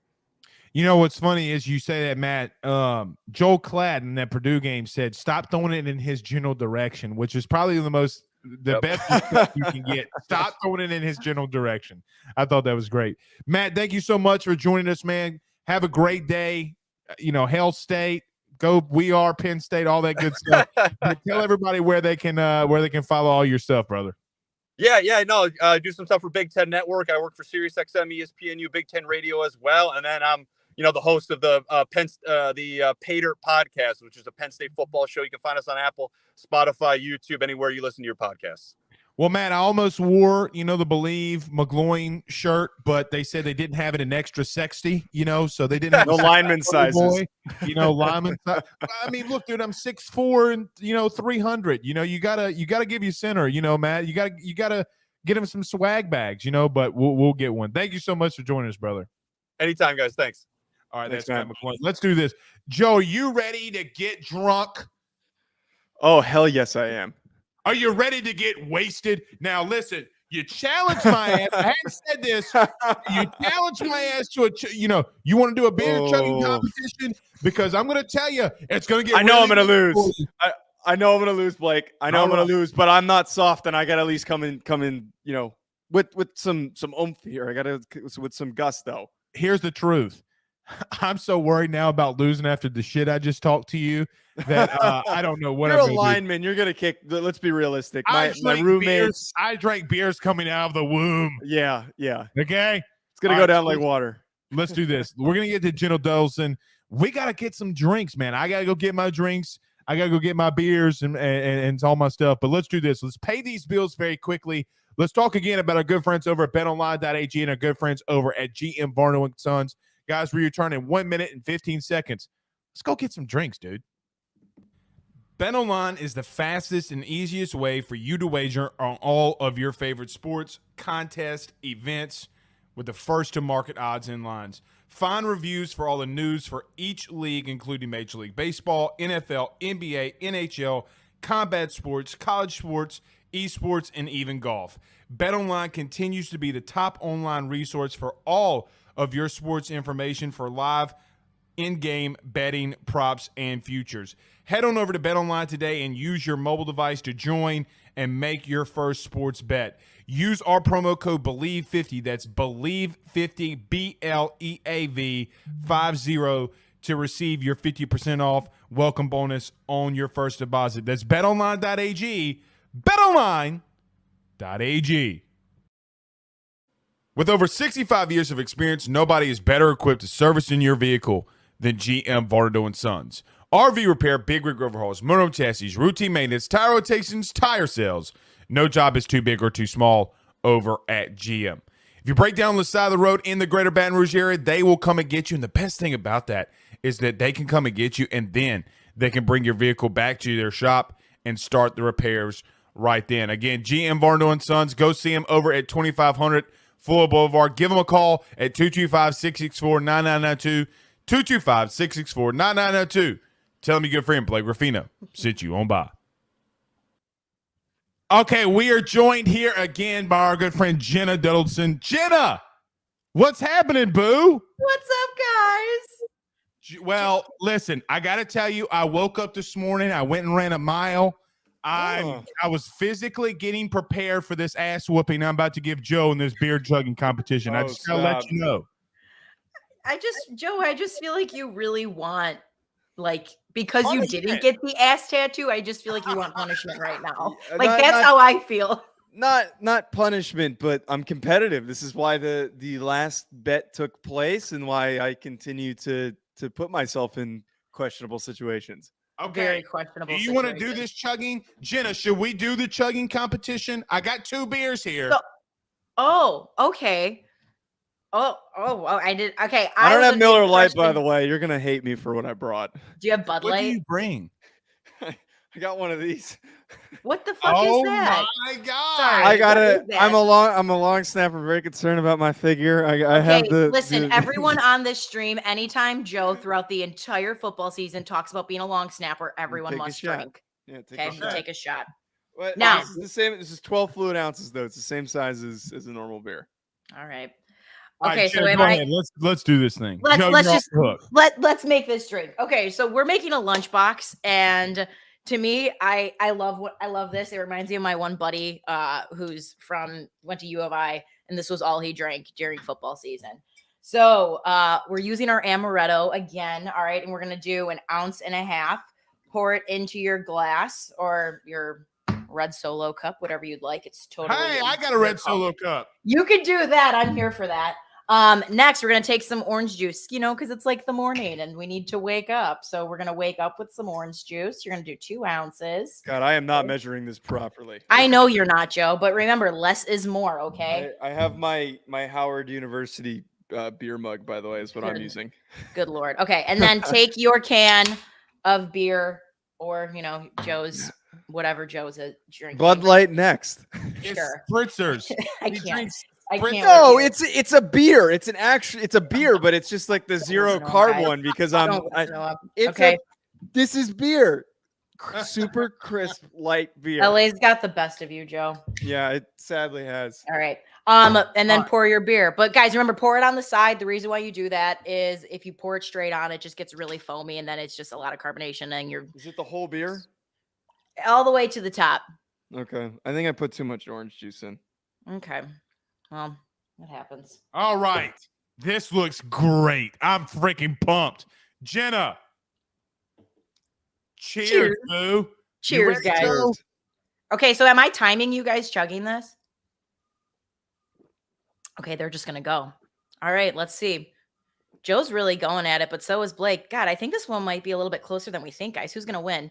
You know what's funny is you say that, Matt. Joel Klatt in that Purdue game said, "Stop throwing it in his general direction," which is probably the best you can get. Stop throwing it in his general direction. I thought that was great, Matt. Thank you so much for joining us, man. Have a great day. Hail State. Go, we are Penn State, all that good stuff. Tell everybody where they can follow all your stuff, brother. Do some stuff for Big Ten Network. I work for SiriusXM, ESPNU, Big Ten Radio as well, and then I'm the host of the Paydirt podcast, which is a Penn State football show. You can find us on Apple, Spotify, YouTube, anywhere you listen to your podcasts. Well, Matt, I almost wore, the Bleav McGloin shirt, but they said they didn't have it in extra sexy, so they didn't have no lineman sizes. Lineman size. I mean, look, dude, I'm 6'4" and 300. You gotta give you center, Matt. You gotta get him some swag bags, but we'll get one. Thank you so much for joining us, brother. Anytime, guys. Thanks. All right, that's Matt McGloin. Let's do this. Joe, are you ready to get drunk? Oh, hell yes, I am. Are you ready to get wasted? Now, listen, you challenged my ass. I hadn't said this. You challenged my ass to you want to do a beer chugging competition? Because I'm going to tell you, it's going to get I know I'm going to lose. I know I'm going to lose, Blake. I know I'm going to lose, but I'm not soft, and I got to at least come in, with some oomph here. I got to with some gusto. Here's the truth. I'm so worried now about losing after the shit I just talked to you that I don't know what You're I'm a lineman. You're gonna kick. Let's be realistic. My beers, roommates. I drank beers coming out of the womb. Yeah. Okay, it's gonna go down like water. Let's do this. We're gonna get to Jenna Dolson. We gotta get some drinks, man. I gotta go get my drinks. I gotta go get my beers and all my stuff. But let's do this. Let's pay these bills very quickly. Let's talk again about our good friends over at BetOnline.ag and our good friends over at GM Varno & Sons. Guys, we return in 1 minute and 15 seconds. Let's go get some drinks, dude. BetOnline is the fastest and easiest way for you to wager on all of your favorite sports, contests, events with the first-to-market odds and lines. Find reviews for all the news for each league, including Major League Baseball, NFL, NBA, NHL, combat sports, college sports, esports, and even golf. BetOnline continues to be the top online resource for all of your sports information for live in-game betting, props, and futures. Head on over to BetOnline today and use your mobile device to join and make your first sports bet. Use our promo code Bleav50, that's Bleav50, BLEAV 50, to receive your 50% off welcome bonus on your first deposit. That's betonline.ag, betonline.ag. With over 65 years of experience, nobody is better equipped to servicing your vehicle than GM Varno & Sons. RV repair, big rig overhauls, motorhome chassis, routine maintenance, tire rotations, tire sales. No job is too big or too small over at GM. If you break down on the side of the road in the greater Baton Rouge area, they will come and get you. And the best thing about that is that they can come and get you, and then they can bring your vehicle back to their shop and start the repairs right then. Again, GM Varno & Sons. Go see them over at 2500 Fuller Boulevard. Give them a call at 225-664-9992, 225-664-9902. Tell them your good friend Blake Ruffino sent you on by. Okay, we are joined here again by our good friend Jenna Duddleton. Jenna, what's happening, boo? What's up, guys? Well, listen, I got to tell you, I woke up this morning. I went and ran a mile. I was physically getting prepared for this ass whooping I'm about to give Joe in this beer chugging competition. I just got to let you know. Joe, I just feel like you really want, like, because punishment. You didn't get the ass tattoo, I just feel like you want punishment right now. Like, Not- that's not- how I feel. Not punishment, but I'm competitive. This is why the last bet took place and why I continue to put myself in questionable situations. Okay. Very questionable. Do you want to do this chugging? Jenna, should we do the chugging competition? I got 2 beers here. Okay. Oh, I did. Okay. I don't have under the Miller Lite, by impression- the way. You're going to hate me for what I brought. Do you have Bud What do Light? you bring? I got one of these. What the fuck is that? My God. Sorry. I got what it. is that? I'm a long snapper. Very concerned about my figure. I have Listen, everyone on this stream, anytime Joe throughout the entire football season talks about being a long snapper, everyone take a must shot. drink. Yeah, Okay, a shot. take a shot. What? Now- This is the same. This is 12 fluid ounces, though. It's the same size as a normal beer. All right. All right, Okay, so Jenna, am go I? ahead. Let's do this thing. Let's Joe, let's you're off just the hook. let's make this drink. Okay, so we're making a lunchbox, and to me, I love this. It reminds me of my one buddy who's went to U of I, and this was all he drank during football season. So we're using our amaretto again. All right, and we're gonna do 1.5 ounces. Pour it into your glass or your red Solo cup, whatever you'd like. It's totally. Hey, I got a your red call. Solo cup. You can do that. I'm here for that. Next, we're going to take some orange juice, because it's like the morning and we need to wake up. So we're going to wake up with some orange juice. You're going to do 2 ounces. God, I am not measuring this properly. I know you're not, Joe, but remember, less is more, okay? I have my Howard University beer mug, by the way, is what I'm Good. using. Good Lord. Okay. And then take your can of beer or, Joe's, whatever Joe's drinking. Bud Light next. It's Sure. spritzers. I He can't. drinks I can't. No, with you. it's a beer. It's a beer, but it's just like the zero listen to him, carb guys. one because Don't listen to him. okay. This is beer. Super crisp light beer. LA's got the best of you, Joe. Yeah, it sadly has. All right. And then Alright. pour your beer. But guys, remember, pour it on the side. The reason why you do that is if you pour it straight on, it just gets really foamy and then it's just a lot of carbonation and you're Is it the whole beer? all the way to the top. Okay. I think I put too much orange juice in. Okay. Well, it happens. All right. This looks great. I'm freaking pumped. Jenna. Cheers, boo. Cheers, ready, guys. Joe? Okay, so am I timing you guys chugging this? Okay, they're just gonna go. All right, let's see. Joe's really going at it, but so is Blake. God, I think this one might be a little bit closer than we think, guys. Who's gonna win?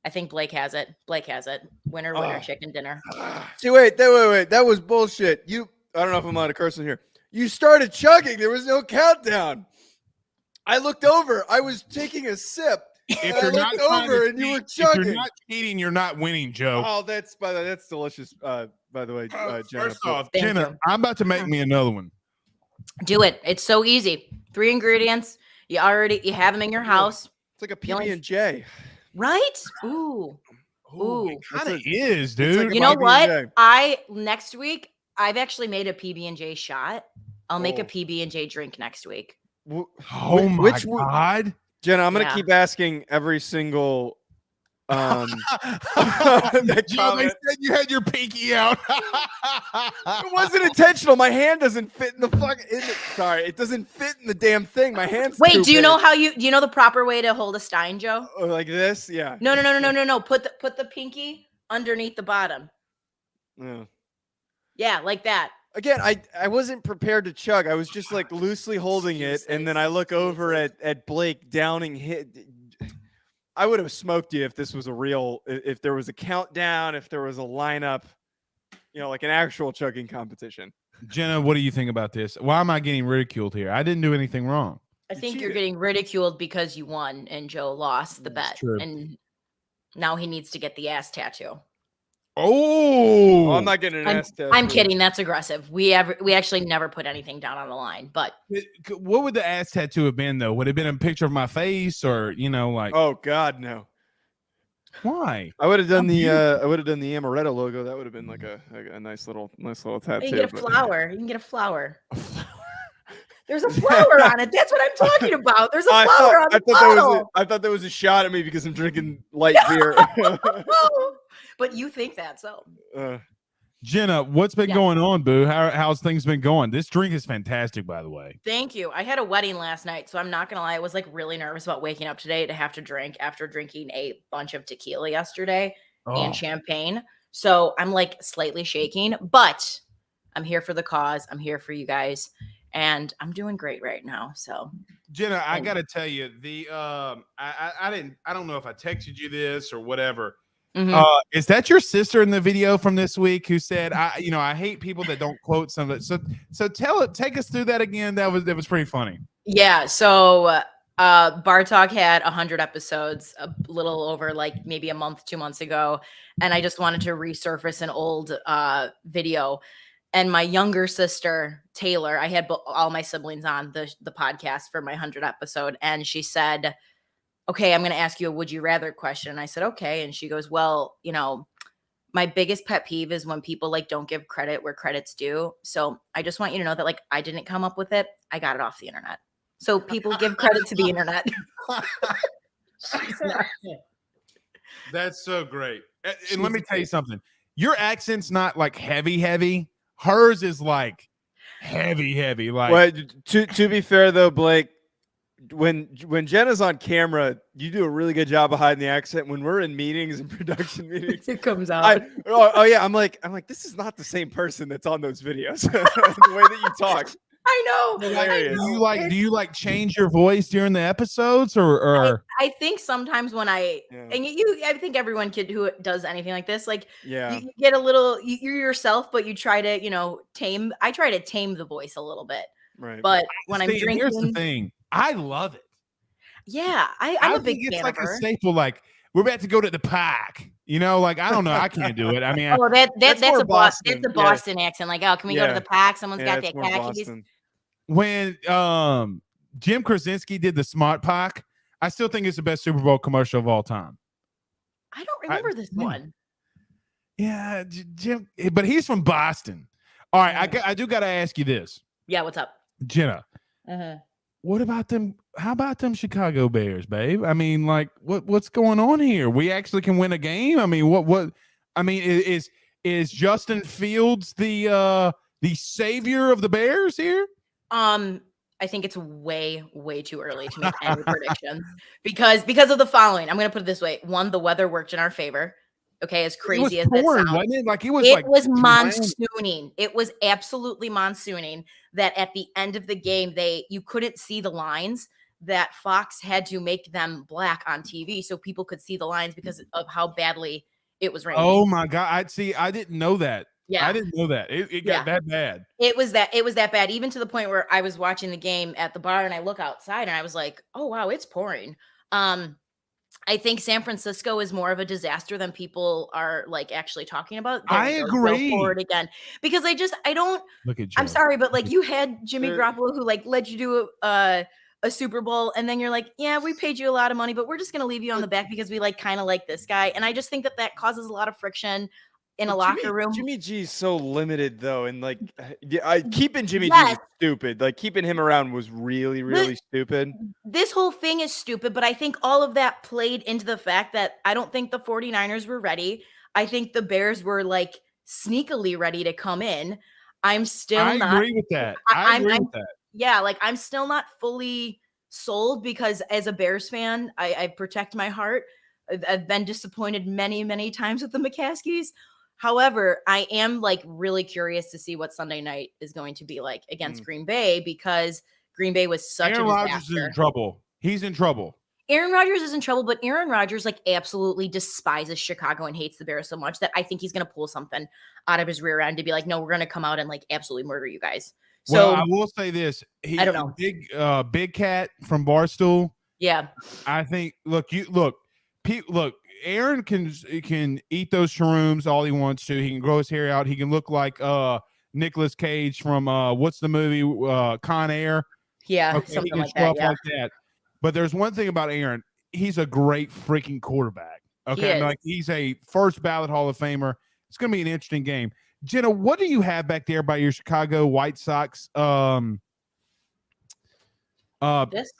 I think Blake has it. Blake has it. Winner, Oh. chicken dinner. See, wait. That was bullshit. I don't know if I'm allowed to curse in here. You started chugging. There was no countdown. I looked over. I was taking a sip. If I you're not looked trying to over and you were cheat- if chugging. you're not cheating, you're not winning, Joe. Oh, that's delicious. By the way, Jenna. First off, Thank Jenna, you. I'm about to make me another one. Do it. It's so easy. 3 ingredients. You have them in your house, It's like a The only- PB&J. right? Ooh. Ooh. It kind of It's is, it's dude. like You know PB&J. what? Next week, I've actually made a PB&J shot. I'll make a Oh. PB&J drink next week. Oh my Which- God. Jenna, I'm gonna Yeah. keep asking every single that Joe, they comment. said you had your pinky out. It wasn't intentional. My hand doesn't fit in the sorry, it doesn't fit in the damn thing. My hand's Wait, too do you know big. do you know the proper way to hold a Stein, Joe? Oh, like this? Yeah. No. Put the pinky underneath the bottom. Yeah. Yeah, like that. Again, I wasn't prepared to chug. I was just like loosely holding it, and then I look over at Blake downing hit. I would have smoked you if this was if there was a countdown, if there was a lineup, like an actual chugging competition. Jenna, what do you think about this? Why am I getting ridiculed here? I didn't do anything wrong. I You think you're cheated. getting ridiculed because you won and Joe lost the That's bet. true. And now he needs to get the ass tattoo. Oh, I'm not getting an ass tattoo. I'm kidding. That's aggressive. We actually never put anything down on the line. But what would the ass tattoo have been though? Would it have been a picture of my face, or like? Oh God, no. Why? I would have done the amaretto logo. That would have been like a nice little tattoo. you can get a flower. You can get a flower. There's a flower on it. That's what I'm talking about. There's a flower on the bottle. I thought there was a shot at me because I'm drinking light beer. But you think that, so. Jenna, what's been going on, boo? How's things been going? This drink is fantastic, by the way. Thank you. I had a wedding last night, so I'm not gonna lie. I was like really nervous about waking up today to have to drink after drinking a bunch of tequila yesterday and champagne. So I'm like slightly shaking, but I'm here for the cause. I'm here for you guys. And I'm doing great right now. So, Jenna, I gotta tell you, I don't know if I texted you this or whatever. Mm-hmm. Is that your sister in the video from this week who said, I hate people that don't quote some of it. So take us through that again. That was pretty funny. Yeah. So Bar Talk had 100 episodes a little over like maybe a month, 2 months ago. And I just wanted to resurface an old video. And my younger sister, Taylor, I had all my siblings on the podcast for my 100 episode. And she said, okay, I'm going to ask you a would you rather question. And I said, okay. And she goes, well, my biggest pet peeve is when people like don't give credit where credit's due. So I just want you to know that like I didn't come up with it. I got it off the internet. So people give credit to the internet. That's so great. And let me tell you something. Your accent's not like heavy. Hers is like heavy. Like, well, to be fair though, Blake, when Jenna's on camera, you do a really good job of hiding the accent. When we're in meetings and production meetings, it comes out. Yeah, I'm like, this is not the same person that's on those videos. The way that you talk. I know. Hilarious. Do you like change your voice during the episodes or I think sometimes when I think everyone who does anything like this, like you get a little you're yourself, but you try to, tame. I try to tame the voice a little bit. Right. But when I'm drinking, here's the thing. I love it. Yeah, I'm a big fan. It's like a staple, like we're about to go to the park. Like I don't know, I can't do it. I mean, that's a Boston accent. Like, oh, can we go to the park? Someone's got that khakis. When Jim Krasinski did the Smart Pack, I still think it's the best Super Bowl commercial of all time. I don't remember this one. Yeah, Jim, but he's from Boston. All right, I do got to ask you this. Yeah, what's up, Jenna? What about them? How about them Chicago Bears, babe? I mean, like, what's going on here? We actually can win a game. I mean, what? I mean, is Justin Fields the savior of the Bears here? I think it's way too early to make any predictions because of the following. I'm going to put it this way: one, the weather worked in our favor. Okay, as crazy as that sounds, wasn't it? Like it was monsooning. It was absolutely monsooning. That at the end of the game, you couldn't see the lines. That Fox had to make them black on TV so people could see the lines because of how badly it was raining. Oh my God! I didn't know that. Yeah, I didn't know that. It got that bad. It was that bad, even to the point where I was watching the game at the bar and I look outside and I was like, oh wow, it's pouring. I think San Francisco is more of a disaster than people are like actually talking about. I agree. Go forward again because I don't look at. I'm sorry, but like you had Jimmy Garoppolo who like let you do a Super Bowl, and then you're like, yeah, we paid you a lot of money, but we're just gonna leave you on the back because we like kind of like this guy, and I just think that causes a lot of friction in a locker room. Jimmy G is so limited though, and like keeping Jimmy G was stupid. Like keeping him around was really stupid. This whole thing is stupid, but I think all of that played into the fact that I don't think the 49ers were ready. I think the Bears were like sneakily ready to come in. I'm still I agree with that. I agree with that. Yeah, like I'm still not fully sold because as a Bears fan, I protect my heart. I've been disappointed many times with the McCaskies. However, I am like really curious to see what Sunday night is going to be like against Green Bay because Green Bay was such Aaron a disaster. Rodgers is in trouble. He's in trouble. Aaron Rodgers is in trouble, but Aaron Rodgers like absolutely despises Chicago and hates the Bears so much that I think he's going to pull something out of his rear end to be like, no, we're going to come out and like absolutely murder you guys. So well, I will say this. I don't know. Big Cat from Barstool. Yeah. I think, look, Aaron can eat those shrooms all he wants to. He can grow his hair out. He can look like Nicolas Cage from what's the movie Con Air. Yeah, Okay, he something can like show that. up Yeah, like that. But there's one thing about Aaron. He's a great freaking quarterback. Okay, I mean, like he's a first ballot Hall of Famer. It's going to be an interesting game. Jenna, what do you have back there by your Chicago White Sox? This?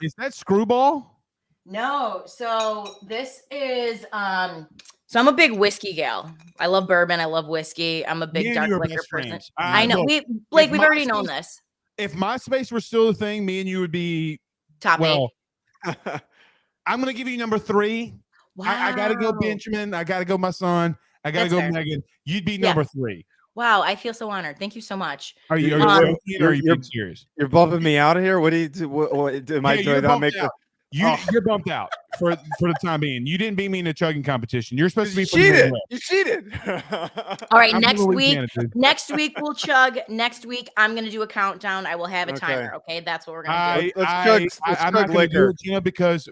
Is that Screwball? No, so this is so I'm a big whiskey gal. I love bourbon. I love whiskey. I'm a big dark liquor person. I know. Look, We've already known this. If MySpace were still a thing, me and you would be Top 8. I'm going to give you number 3. Wow. I got to go Benjamin. I got to go my son. I got to go Megan. You'd be number 3. Wow, I feel so honored. Thank you so much. Are you joking or are you being serious? You're bumping me out of here. What do you do? What am I doing? I'll make the. You're bumped out for the time being. You didn't beat me in a chugging competition. You're supposed to be cheated. You cheated. All right, next week we'll chug. Next week I'm gonna do a countdown. I will have a timer. Okay, that's what we're gonna do. Let's I'm not gonna do it, Gina, because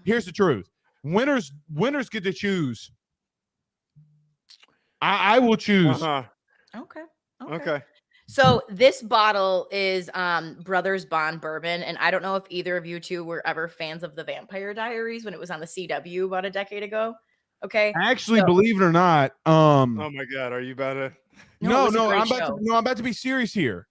here's the truth: winners get to choose. I will choose. Okay. So this bottle is Brothers Bond bourbon, and I don't know if either of you two were ever fans of the Vampire Diaries when it was on the CW about a decade ago. Okay. Actually, believe it or not, oh my God, are you about to? No, I'm about to be serious here.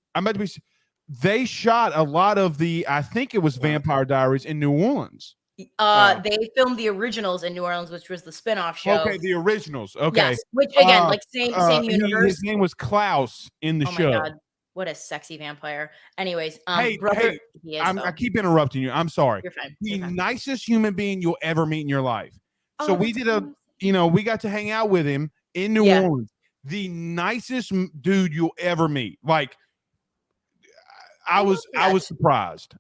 They shot a lot of I think it was Vampire Diaries in New Orleans. They filmed the originals in New Orleans, which was the spinoff show. Okay, the originals. Okay. Yes, which again, like same universe. His name was Klaus in the show. Oh my God, what a sexy vampire. Anyways, I keep interrupting you. I'm sorry. You're fine. The nicest human being you'll ever meet in your life. So we we got to hang out with him in New Orleans. The nicest dude you'll ever meet. Like, I was surprised.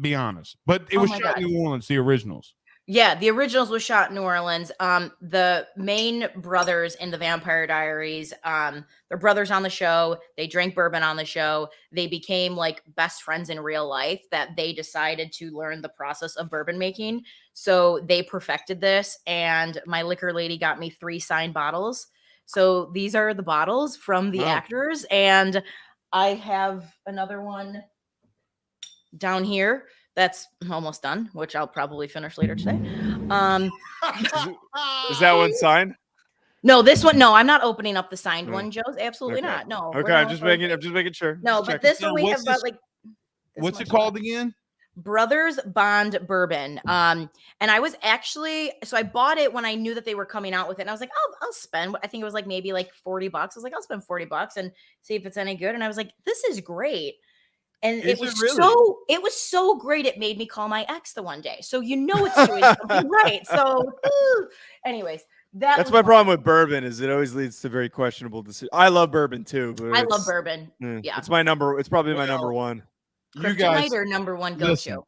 Be honest, but it was shot in New Orleans, the originals. Yeah, the originals was shot in New Orleans. The main brothers in the Vampire Diaries, they're brothers on the show. They drank bourbon on the show. They became like best friends in real life that they decided to learn the process of bourbon making. So they perfected this, and my liquor lady got me 3 signed bottles. So these are the bottles from the actors, and I have another one down here that's almost done, which I'll probably finish later today. Is that one signed? No, this one. No, I'm not opening up the signed one, Joe's. Absolutely not. No. Okay, I'm just making sure. No, but this one we have about like. What's it called again? Brothers Bond bourbon. And I was actually, so I bought it when I knew that they were coming out with it, and I was like, I'll spend. I think it was like maybe like $40. I was like, I'll spend $40 and see if it's any good. And I was like, this is great. And it was so great. It made me call my ex the one day. So it's doing something right. So, anyways, that's my problem with bourbon is it always leads to very questionable decisions. I love bourbon too. But I love bourbon. Yeah, it's my number. It's probably my number one. You guys are number one go-to.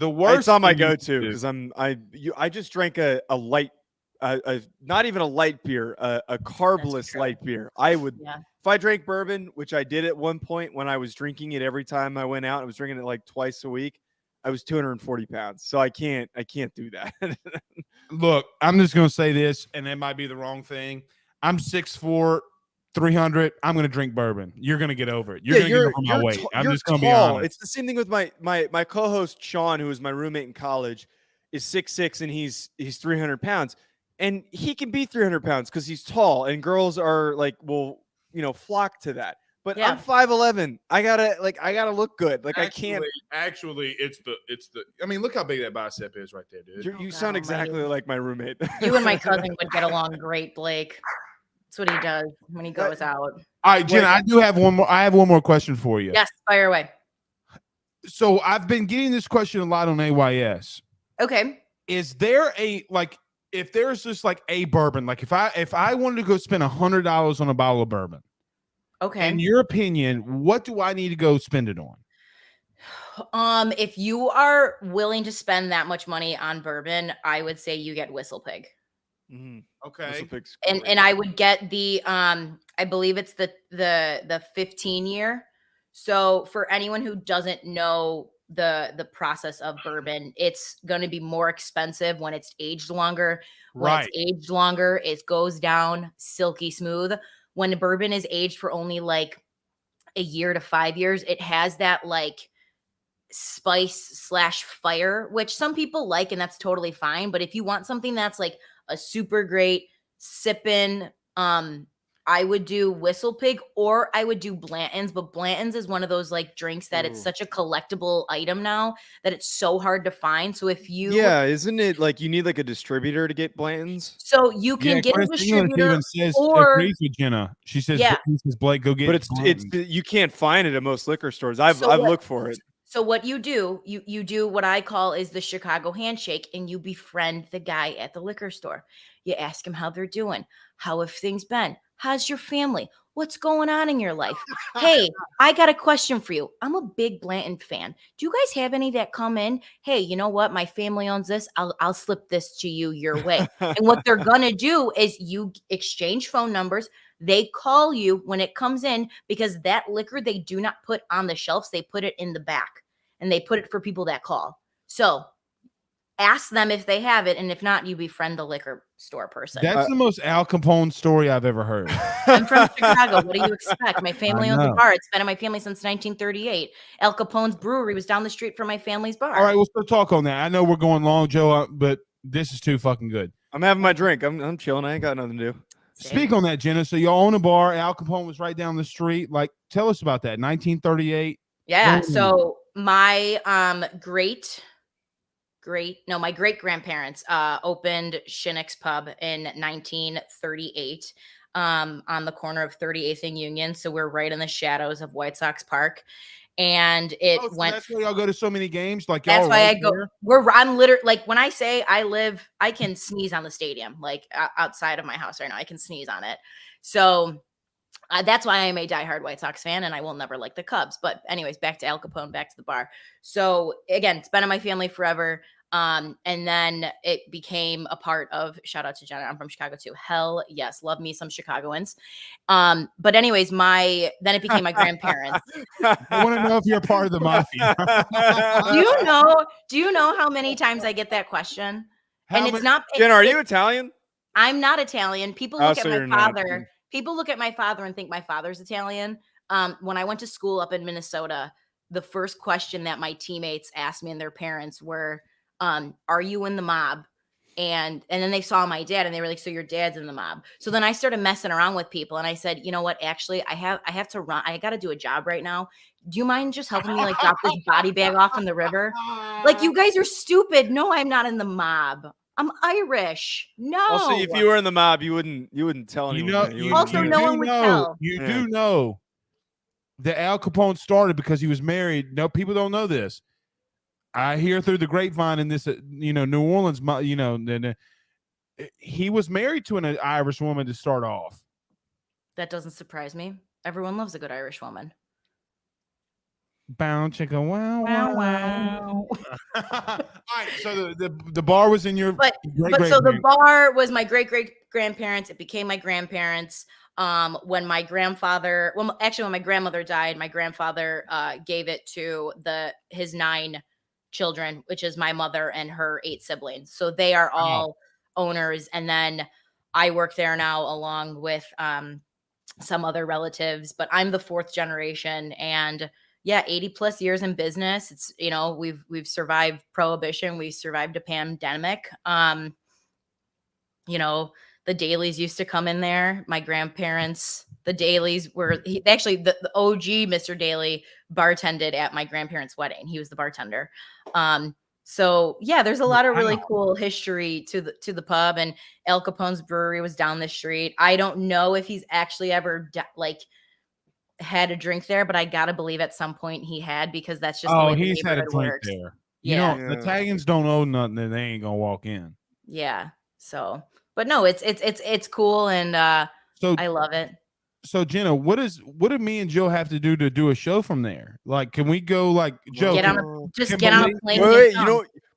The worst. It's on my go-to because I just drank a light, not even a light beer, a carbless light beer. I would. Yeah. If I drank bourbon, which I did at one point when I was drinking it every time I went out, I was drinking it like twice a week. I was 240 pounds. So I can't do that. Look, I'm just going to say this, and it might be the wrong thing. I'm 6'4", 300. I'm going to drink bourbon. You're going to get over it. You're going to get over my weight. I'm just going to be honest. It's the same thing with my co-host, Sean, who was my roommate in college, is 6'6", and he's 300 pounds. And he can be 300 pounds because he's tall, and girls are like, flock to that. But I'm 5'11". I gotta look good. Like I can't. Actually, it's the. I mean, look how big that bicep is right there, dude. You sound exactly like my roommate. You and my cousin would get along great, Blake. That's what he does when he goes out. All right, Jenna, I do have one more. I have one more question for you. Yes, fire away. So I've been getting this question a lot on AYS. Okay. Is there if there's just like a bourbon, like if I wanted to go spend $100 on a bottle of bourbon, okay, in your opinion, what do I need to go spend it on? If you are willing to spend that much money on bourbon, I would say you get Whistle Pig. Mm-hmm. Okay. And I would get the I believe it's the 15 year. So for anyone who doesn't know the process of bourbon. It's going to be more expensive when it's aged longer. When Right. it's aged longer, it goes down silky smooth. When the bourbon is aged for only like a year to 5 years, it has that like spice/fire, which some people like, and that's totally fine. But if you want something that's like a super great sipping, I would do Whistle Pig, or I would do Blanton's. But Blanton's is one of those like drinks that it's Ooh. such a collectible item now that it's so hard to find. So if you Yeah, isn't it like you need like a distributor to get Blanton's? so you can Yeah, get a Chris England distributor, even says or agrees with Jenna. She says, Yeah. he says, Blake, go get. But it's Blanton's." you can't find it at most liquor stores. I've So what- looked for it. So what you do, you do what I call is the Chicago handshake, and you befriend the guy at the liquor store. You ask him how they're doing. How have things been? How's your family? What's going on in your life? Hey, I got a question for you. I'm a big Blanton fan. Do you guys have any that come in? Hey, you know what? My family owns this. I'll slip this to you your way. And what they're gonna do is you exchange phone numbers. They call you when it comes in, because that liquor they do not put on the shelves. They put it in the back, and they put it for people that call. So ask them if they have it, and if not, you befriend the liquor store person. That's the most Al Capone story I've ever heard. I'm from Chicago. What do you expect? My family owns a know. bar. It's been in my family since 1938. Al Capone's brewery was down the street from my family's bar. All right, we'll still talk on that. I know we're going long, Joe, but this is too fucking good. I'm having my drink. I'm chilling. I ain't got nothing to do. Speak on that, Jenna. So you own a bar. Al Capone was right down the street. Like, tell us about that. 1938. Yeah. Ooh. So my my great grandparents opened Shinnick's Pub in 1938 on the corner of 38th and Union. So we're right in the shadows of White Sox Park. And it So went. that's why y'all go to so many games. Like, That's y'all why right I go. there? I'm literally like, when I say I can sneeze on the stadium, like outside of my house right now. I can sneeze on it. So that's why I'm a diehard White Sox fan, and I will never like the Cubs. But anyways, back to Al Capone, back to the bar. So again, it's been in my family forever. And then it became a part of, shout out to Jenna. I'm from Chicago too. Hell yes. Love me some Chicagoans. But anyways, then it became my grandparents. I want to know if you're a part of the mafia. Do you know how many times I get that question? How And it's many- not, Jen, are you Italian? I'm not Italian. People Oh, look so at you're my not. father. People look at my father and think my father's Italian. When I went to school up in Minnesota, the first question that my teammates asked me and their parents were, are you in the mob? And then they saw my dad and they were like, so your dad's in the mob. So then I started messing around with people and I said, you know what? Actually, I have to run. I got to do a job right now. Do you mind just helping me like drop this body bag off in the river? Like, you guys are stupid. No, I'm not in the mob. I'm Irish. No. Also, if you were in the mob, you wouldn't tell You anyone. know, that. you, wouldn't Also, you do no it. do one would know, tell. you Yeah. do know that Al Capone started because he was married. No, people don't know this. I hear through the grapevine in this, New Orleans, he was married to an Irish woman to start off. That doesn't surprise me. Everyone loves a good Irish woman. Bound chicka wow Wow, wow. wow. All right, so the bar was in your But so the bar was my great grandparents. It became my grandparents. When my grandfather, when my grandmother died, my grandfather gave it to his 9 children, which is my mother and her 8 siblings. So they are all owners. And then I work there now along with some other relatives, but I'm the 4th generation. And yeah, 80 plus years in business. It's, we've survived prohibition. We survived a pandemic. The dailies used to come in there. My grandparents, the dailies were actually the OG Mr. Daly bartended at my grandparents' wedding. He was the bartender. So yeah, there's a lot of really cool history to the pub, and Al Capone's brewery was down the street. I don't know if he's actually ever had a drink there, but I gotta believe at some point he had, because that's just the way he's the had a neighborhood drink works. there. Yeah. Italians don't own nothing, and they ain't gonna walk in. Yeah. So, but no, it's cool, and So I love it. So Jenna, what did me and Joe have to do a show from there? Like, can we go Joe? Get on a plane.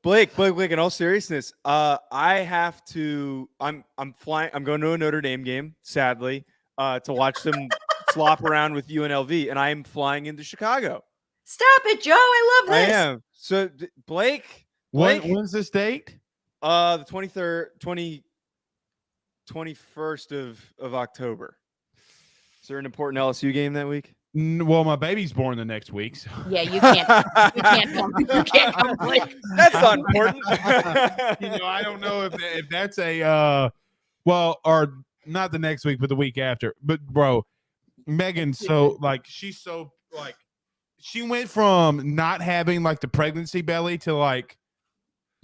Wait, Blake, in all seriousness, I have to. I'm flying. I'm going to a Notre Dame game, sadly, to watch them slop around with UNLV, and I am flying into Chicago. Stop it, Joe. I love I this. am. So Blake, When's this date? the 21st of October. Is there an important LSU game that week? Well, my baby's born the next week. So. Yeah, you can't come. You can't come. Blake. That's not important. I don't know if that's a or not the next week, but the week after. But bro, Megan's so like she's so like she went from not having like the pregnancy belly to like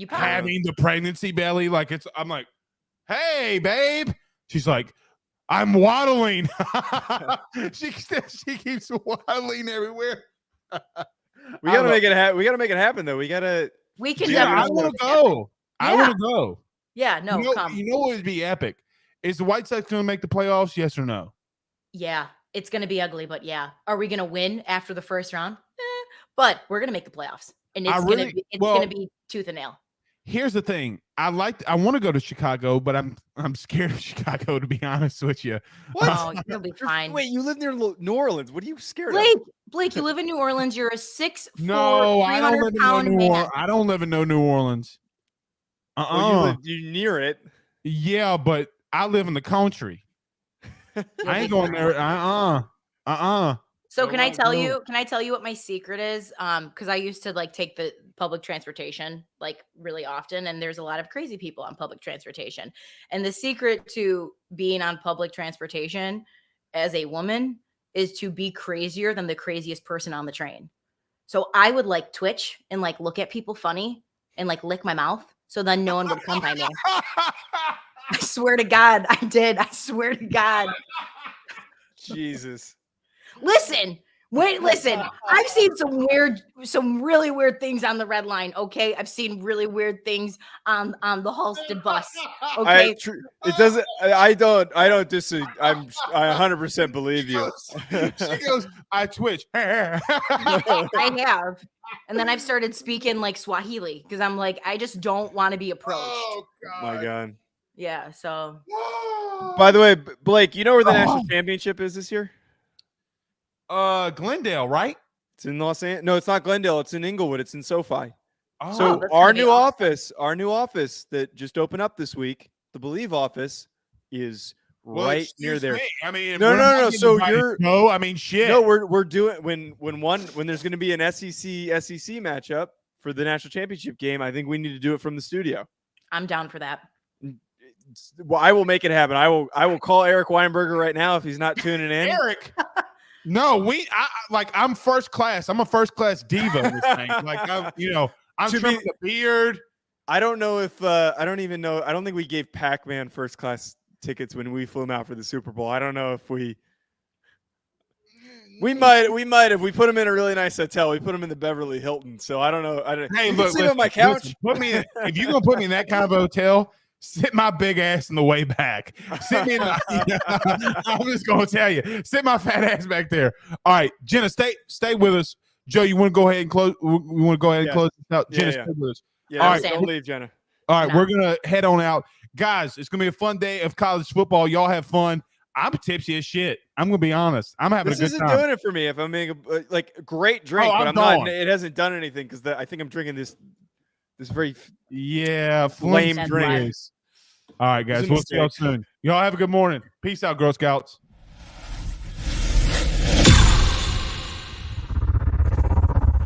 having the pregnancy belly. Like I'm like, hey, babe. She's like, I'm waddling. she keeps waddling everywhere. We gotta make it happen. We gotta make it happen though. We can. Yeah, I want to go. Yeah. I want to go. Yeah, no, come. You know what would be epic? Is the White Sox going to make the playoffs? Yes or no? Yeah, it's going to be ugly, but yeah. Are we going to win after the first round? But we're going to make the playoffs, and it's going to be tooth and nail. Here's the thing. I want to go to Chicago, but I'm scared of Chicago, to be honest with you. What? Oh, you'll be fine. Wait, you live near New Orleans. What are you scared of? Blake, you live in New Orleans. You're a 6'4", No, I don't live in no New man. Orleans. I don't live in no New Orleans. Well, you near it. Yeah, but I live in the country. I ain't going there. So can I tell you what my secret is? Because I used to like take the public transportation like really often, and there's a lot of crazy people on public transportation. And the secret to being on public transportation as a woman is to be crazier than the craziest person on the train. So I would like twitch and like look at people funny and like lick my mouth, so then no one would come by me. I swear to God, I did. I swear to God. Jesus. Listen. I've seen some really weird things on the red line. Okay, I've seen really weird things on the Halsted bus. Okay, it doesn't. I don't disagree. I 100% believe you. She goes, I twitch. I have, and then I've started speaking like Swahili because I'm like, I just don't want to be approached. Oh God. My God. Yeah. So. By the way, Blake, you know where the national championship is this year? Glendale, right? It's in Los Angeles. No, it's not Glendale. It's in Inglewood. It's in SoFi. Oh, So our new office that just opened up this week, the Bleav office, is right near there. I mean, no. So you're shit. No, we're doing when there's going to be an SEC matchup for the national championship game. I think we need to do it from the studio. I'm down for that. Well, I will make it happen. I will call Eric Weinberger right now if he's not tuning in. Eric. No, I'm first class. I'm a first class diva in this thing. Like I'm trimming the beard. I don't know if I don't even know. I don't think we gave Pac-Man first class tickets when we flew him out for the Super Bowl. I don't know if we might have. We put him in a really nice hotel. We put him in the Beverly Hilton. So I don't know. Hey, look, sleep on my couch. Listen, if you're gonna put me in that kind of a hotel, sit my big ass in the way back. Sit me in I'm just gonna tell you, sit my fat ass back there. All right, Jenna, stay with us. Joe, you want to go ahead and close? We want to go ahead and close this out. Jenna, stay with us. Yeah, all right, don't leave, Jenna. All right, we're gonna head on out, guys. It's gonna be a fun day of college football. Y'all have fun. I'm tipsy as shit. I'm gonna be honest. I'm having a good time. This isn't doing it for me. If I'm making a great drink, but I'm not. It hasn't done anything because I think I'm drinking this very flame drink. All right, guys. We'll see y'all soon. Y'all have a good morning. Peace out, Girl Scouts.